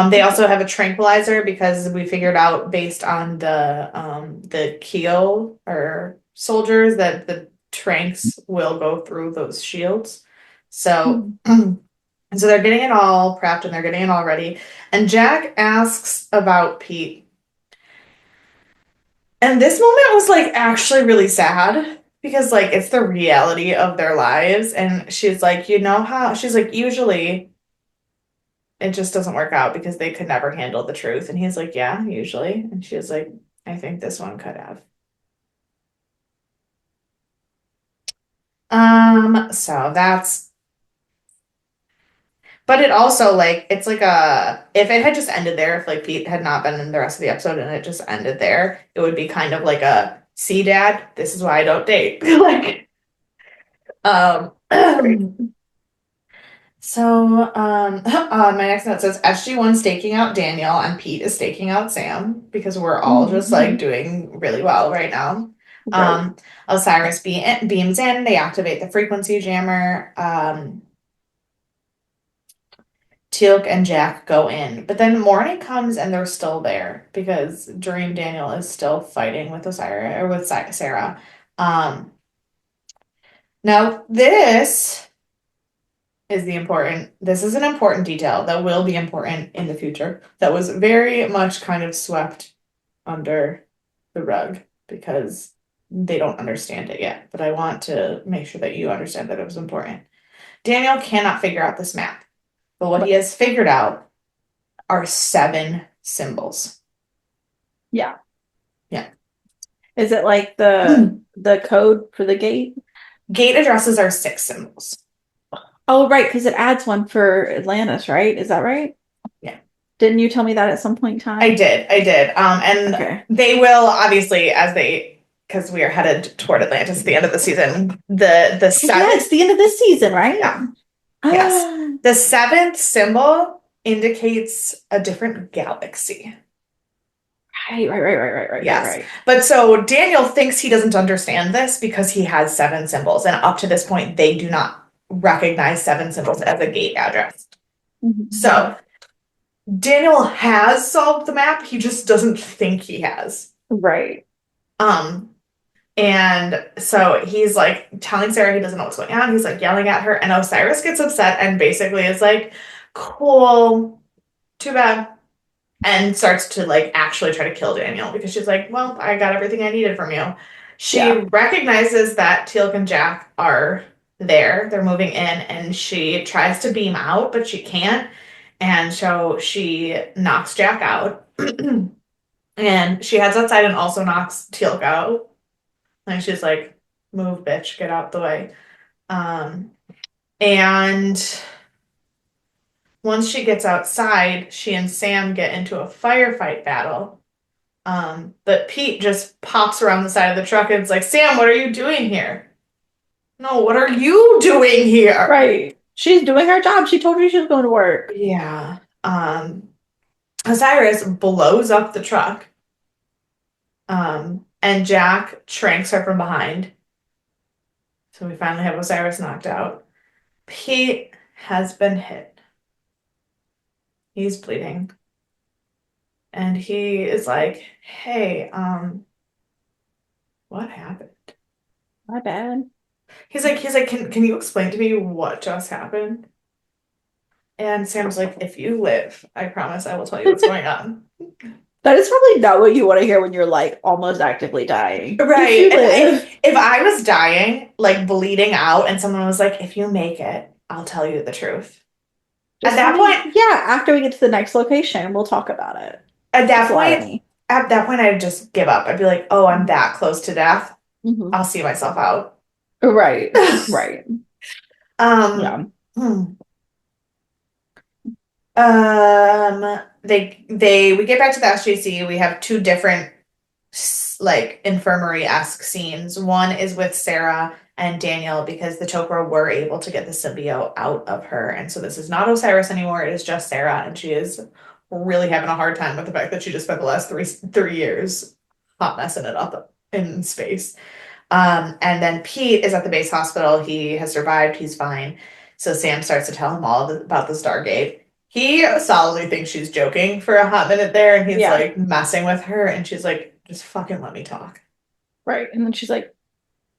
They also have a tranquilizer because we figured out based on the Keel or soldiers that the tranks will go through those shields. So Mhm. and so they're getting it all prepped and they're getting it all ready. And Jack asks about Pete. And this moment was like actually really sad because like it's the reality of their lives. And she's like, you know how she's like, usually it just doesn't work out because they could never handle the truth. And he's like, yeah, usually. And she's like, I think this one could have. So that's but it also like it's like a if it had just ended there, if like Pete had not been in the rest of the episode and it just ended there, it would be kind of like a see dad, this is why I don't date. Like um so my next note says SG-1 staking out Daniel and Pete is staking out Sam because we're all just like Mhm. doing really well right now. Right. Osiris beams in, they activate the frequency jammer. Teal'c and Jack go in, but then morning comes and they're still there because Dream Daniel is still fighting with Osiris or with Sarah. Um, now this is an important detail that will be important in the future that was very much kind of swept under the rug because they don't understand it yet. But I want to make sure that you understand that it was important. Daniel cannot figure out this map, but what he But has figured out are 7 symbols. yeah. Yeah. Is it like the code for the gate? Gate addresses are 6 symbols. Oh, right, because it adds one for Atlantis, right? Is that right? Yeah. Didn't you tell me that at some point in time? I did. And Okay. they will obviously because we are headed toward Atlantis at the end of the season. The Yeah, it's seventh, the end of this season, right? yeah, yes. Ah, The 7th symbol indicates a different galaxy. Yes. right. But so Daniel thinks he doesn't understand this because he has 7 symbols, and up to this point, they do not recognize 7 symbols as a gate address. Mhm. So Daniel has solved the map, he just doesn't think he has. Right. Um, and so he's like telling Sarah he doesn't know what's going on. He's like yelling at her, and Osiris gets upset and basically is like, cool, too bad. and starts to like actually try to kill Daniel because she's like, well, I got everything I needed from you. She Yeah. recognizes that Teal'c and Jack are there. They're moving in, and she tries to beam out, but she can't. And so she knocks Jack out. And she heads outside and also knocks Teal'c out. And she's like, move, bitch, get out the way. Um, and once she gets outside, she and Sam get into a firefight battle. But Pete just pops around the side of the truck and is like, Sam, what are you doing here? No, what are you doing here? Right. She's doing her job. She told you she was going to work. Yeah. Osiris blows up the truck. And Jack tranks her from behind. So we finally have Osiris knocked out. Pete has been hit. He's bleeding. And he is like, hey, what happened? My bad. He's like, can you explain to me what just happened? And Sam's like, if you live, I promise I will tell you what's going on. That is probably not what you want to hear when you're like almost actively dying. If Right. you And live. if I was dying, like bleeding out, and someone was like, if you make it, I'll tell you the truth. At Just let that me, point, yeah, after we get to the next location, we'll talk about it. at that Just lie to point, me. at that point, I'd just give up. I'd be like, oh, I'm that close to death. Mm-hmm. I'll see myself out. Right, right. Um, Yeah. hmm. We get back to the SGC. We have two different like infirmary-esque scenes. One is with Sarah and Daniel because the Chokra were able to get the symbiote out of her, and so this is not Osiris anymore. It is just Sarah, and she is really having a hard time with the fact that she just spent the last three years hot messing it up in space. And then Pete is at the base hospital. He has survived. He's fine. So Sam starts to tell him about the Stargate. He solidly thinks she's joking for a hot minute there, and he's Yeah. like messing with her, and she's like, just fucking let me talk. Right. And then she's like,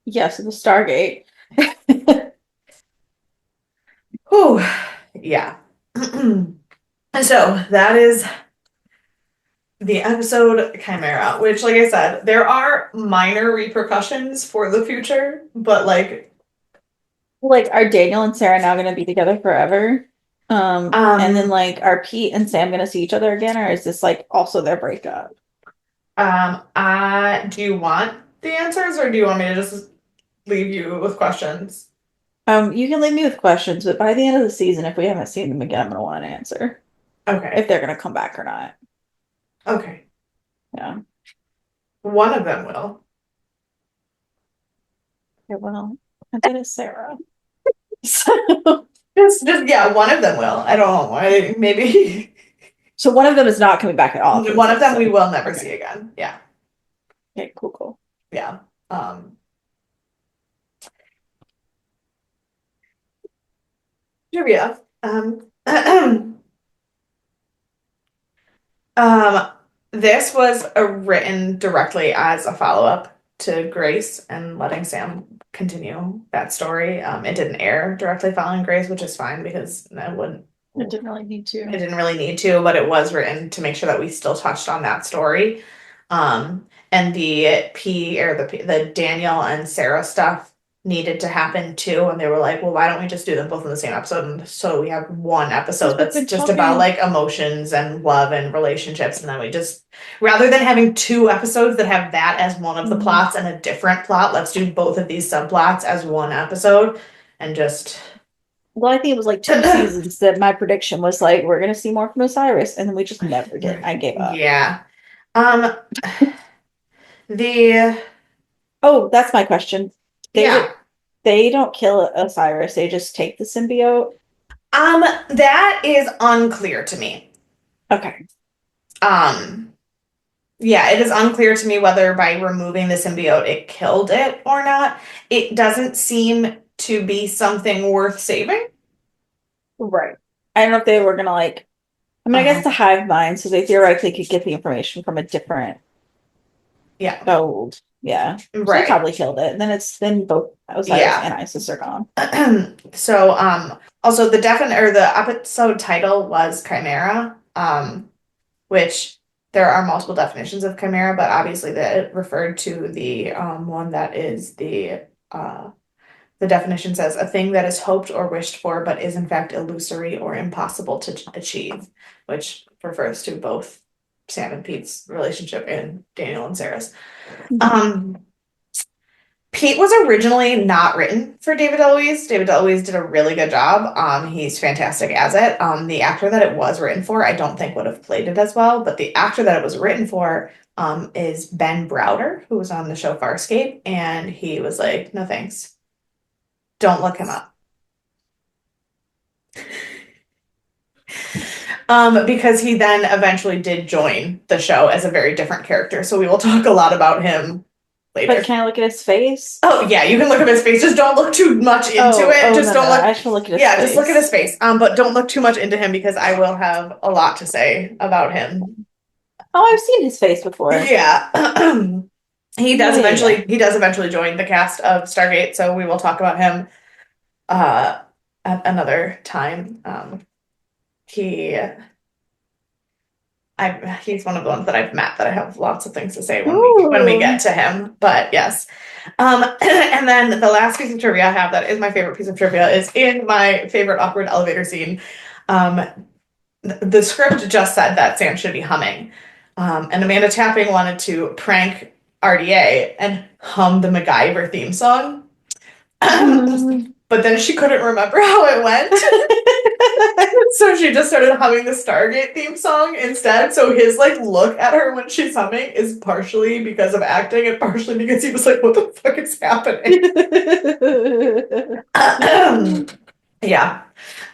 yes, it's a Stargate. Whew. Yeah. And so that is the episode Chimera, which, like I said, there are minor repercussions for the future, but like, Like, are Daniel and Sarah now going to be together forever? And then um, like, are Pete and Sam going to see each other again, or is this like also their breakup? do you want the answers or do you want me to just leave you with questions? You can leave me with questions, but by the end of the season, if we haven't seen them again, I'm gonna want an answer if Okay. they're gonna come back or not. Okay. Yeah. One of them will. Okay, well, I did it, Sarah. So, Just yeah, one of them will. I don't know why. Maybe so one of them is not coming back at all for this one of them we episode. will never Okay. see again. Yeah. Okay, cool, cool. Yeah. Um, Trivia. Um, this was written directly as a follow-up to Grace and letting Sam continue that story. It didn't air directly following Grace, which is fine because it wouldn't. It didn't really need It to. didn't really need to, but it was written to make sure that we still touched on that story. And the Daniel and Sarah stuff needed to happen too. And they were like, well, why don't we just do them both in the same episode? And so we have one episode Because we've that's been just about talking. like emotions and love and relationships. And then we just, rather than having two episodes that have that as one of the Mhm. plots and a different plot, let's do both of these subplots as one episode and just. Well, I think it was like 2 seasons that my prediction was like, we're gonna see more from Osiris, and then we just never did. I gave up. Yeah. Um, the Oh, that's my question. They yeah. would they don't kill Osiris, they just take the symbiote. That is unclear to me. Okay. Um, yeah, it is unclear to me whether by removing the symbiote it killed it or not. It doesn't seem to be something worth saving. Right. I don't know if they were gonna like I mean I guess the Um, hive mind, so they theoretically could get the information from a different yeah, gold. Yeah. So they right. probably killed it. And then both Osiris Yeah. and Isis are gone. So, also the episode title was Chimera. which there are multiple definitions of chimera, but obviously that referred to the one that is the definition says a thing that is hoped or wished for, but is in fact illusory or impossible to achieve, which refers to both Sam and Pete's relationship and Daniel and Sarah's. Um, Pete was originally not written for David Eloise. David Eloise did a really good job. He's fantastic as it. The actor that it was written for, I don't think would have played it as well, but the actor that it was written for is Ben Browder, who was on the show Farscape, and he was like, no thanks. Don't look him up. Because he then eventually did join the show as a very different character. So we will talk a lot about him later. But can I look at his face? Oh yeah, you can look at his face. Just don't look too much into it. Just don't look. I should look at his Yeah, face. just look at his face. But don't look too much into him because I will have a lot to say about him. Oh, I've seen his face before. Yeah. He does eventually join the cast of Stargate, so we will talk about him at another time. He's one of the ones that I've met that I have lots of things to say when we get to him. But yes. And then the last piece of trivia I have that is my favorite piece of trivia is in my favorite awkward elevator scene. The script just said that Sam should be humming. And Amanda Tapping wanted to prank RDA and hum the MacGyver theme song. But then she couldn't remember how it went. So she just started humming the Stargate theme song instead. So his like look at her when she's humming is partially because of acting and partially because he was like, what the fuck is happening? Yeah.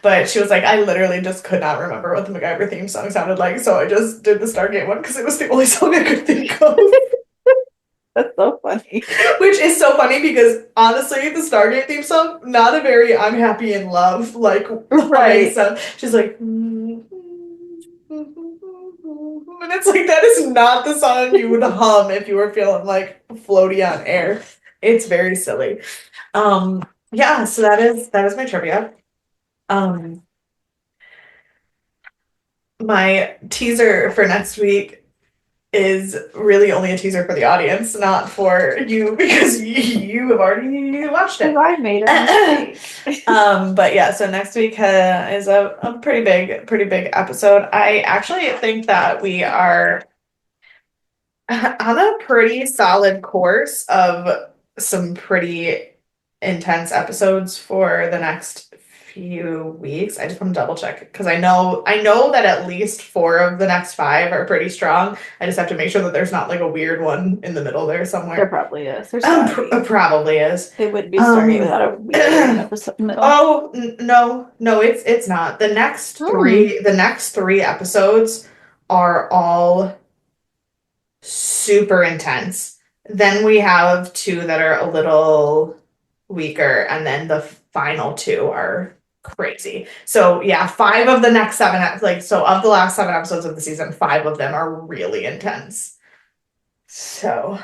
But she was like, I literally just could not remember what the MacGyver theme song sounded like, so I just did the Stargate one because it was the only song I could think of. That's so funny. Which is so funny because honestly, the Stargate theme song, not a very I'm happy in love, like right. So she's like, and it's like that is not the song you would hum if you were feeling like floaty on air. It's very silly. Yeah, so that is my trivia. My teaser for next week is really only a teaser for the audience, not for you because you have already watched it. I made a mistake. But yeah, so next week is a pretty big episode. I actually think that we are on a pretty solid course of some pretty intense episodes for the next few weeks. I just want to double check because I know that at least 4 of the next 5 are pretty strong. I just have to make sure that there's not like a weird one in the middle there somewhere. There probably is. There's probably is. They wouldn't be starting without a weird episode in the middle. Oh no, it's not. The next 3 episodes are all super intense. Then we have 2 that are a little weaker, and then the final 2 are crazy. So yeah, 5 of the next 7, like so of the last 7 episodes of the season, 5 of them are really intense. So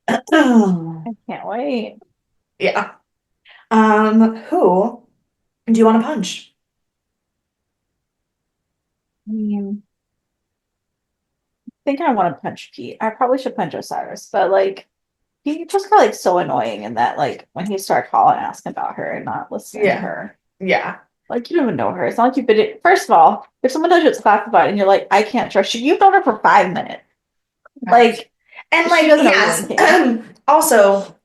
I can't wait. Yeah. Who do you want to punch? I think I want to punch Pete. I probably should punch Osiris, but like he just got like so annoying in that like when he started calling asking about her and not listening to her. Yeah. Like you don't even know her. It's not like you've been first of all, if someone does what's classified and you're like, I can't trust you, you've known her for 5 minutes. Like and like yes. Also,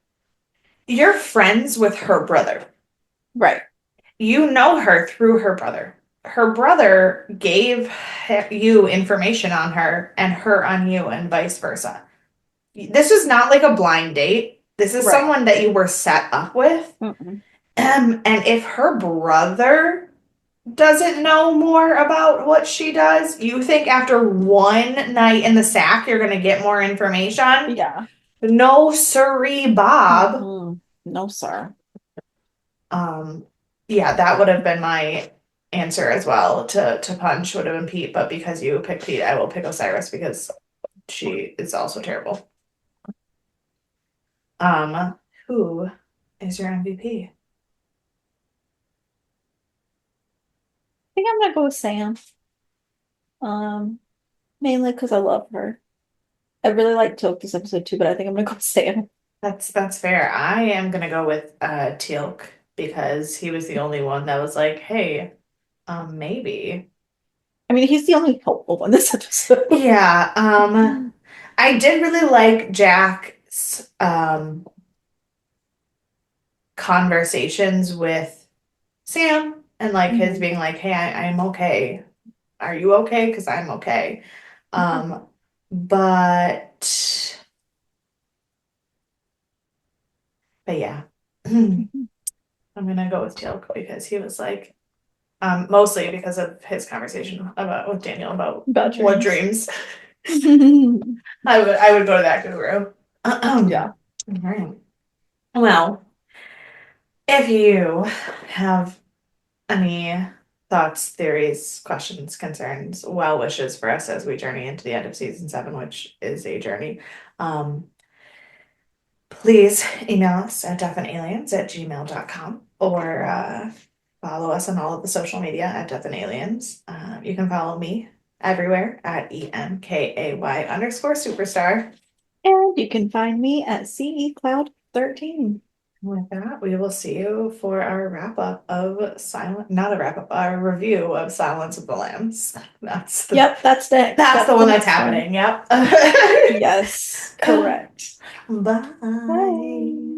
you're friends with her brother. Right. You know her through her brother. Her brother gave you information on her and her on you and vice versa. This is not like a blind date. This is someone that you were set up with. And if her brother doesn't know more about what she does, you think after one night in the sack you're going to get more information? Yeah. No sirree, Bob. No, sir. Yeah, that would have been my answer as well to punch would have been Pete, but because you picked Pete, I will pick Osiris because she is also terrible. Who is your MVP? I think I'm gonna go with Sam. Mainly because I love her. I really like Toke this episode too, but I think I'm gonna go with Sam. That's fair. I am gonna go with Teal'c because he was the only one that was like, hey, maybe. I mean, he's the only helpful one this episode. Yeah, I did really like Jack's conversations with Sam and like his Mhm. being like, hey, I'm okay. Are you okay? Because I'm okay. Um, but but yeah. I'm gonna go with Teal'c because he was like, mostly because of his conversation about with Daniel about About what dreams. dreams. I would go to that guru. Yeah. All right. Well, if you have any thoughts, theories, questions, concerns, well wishes for us as we journey into the end of season 7, which is a journey, um, please email us at deafandaliens@gmail.com or follow us on all of the social media at Deaf and Aliens. You can follow me everywhere at EMKAY_superstar. And you can find me at CE Cloud 13. With that, we will see you for our wrap up of Silent, not a wrap up, our review of Silence of the Lambs. Yep, that's next. That's the That's the one that's next one. happening. Yep. Yes, correct. Bye. Bye.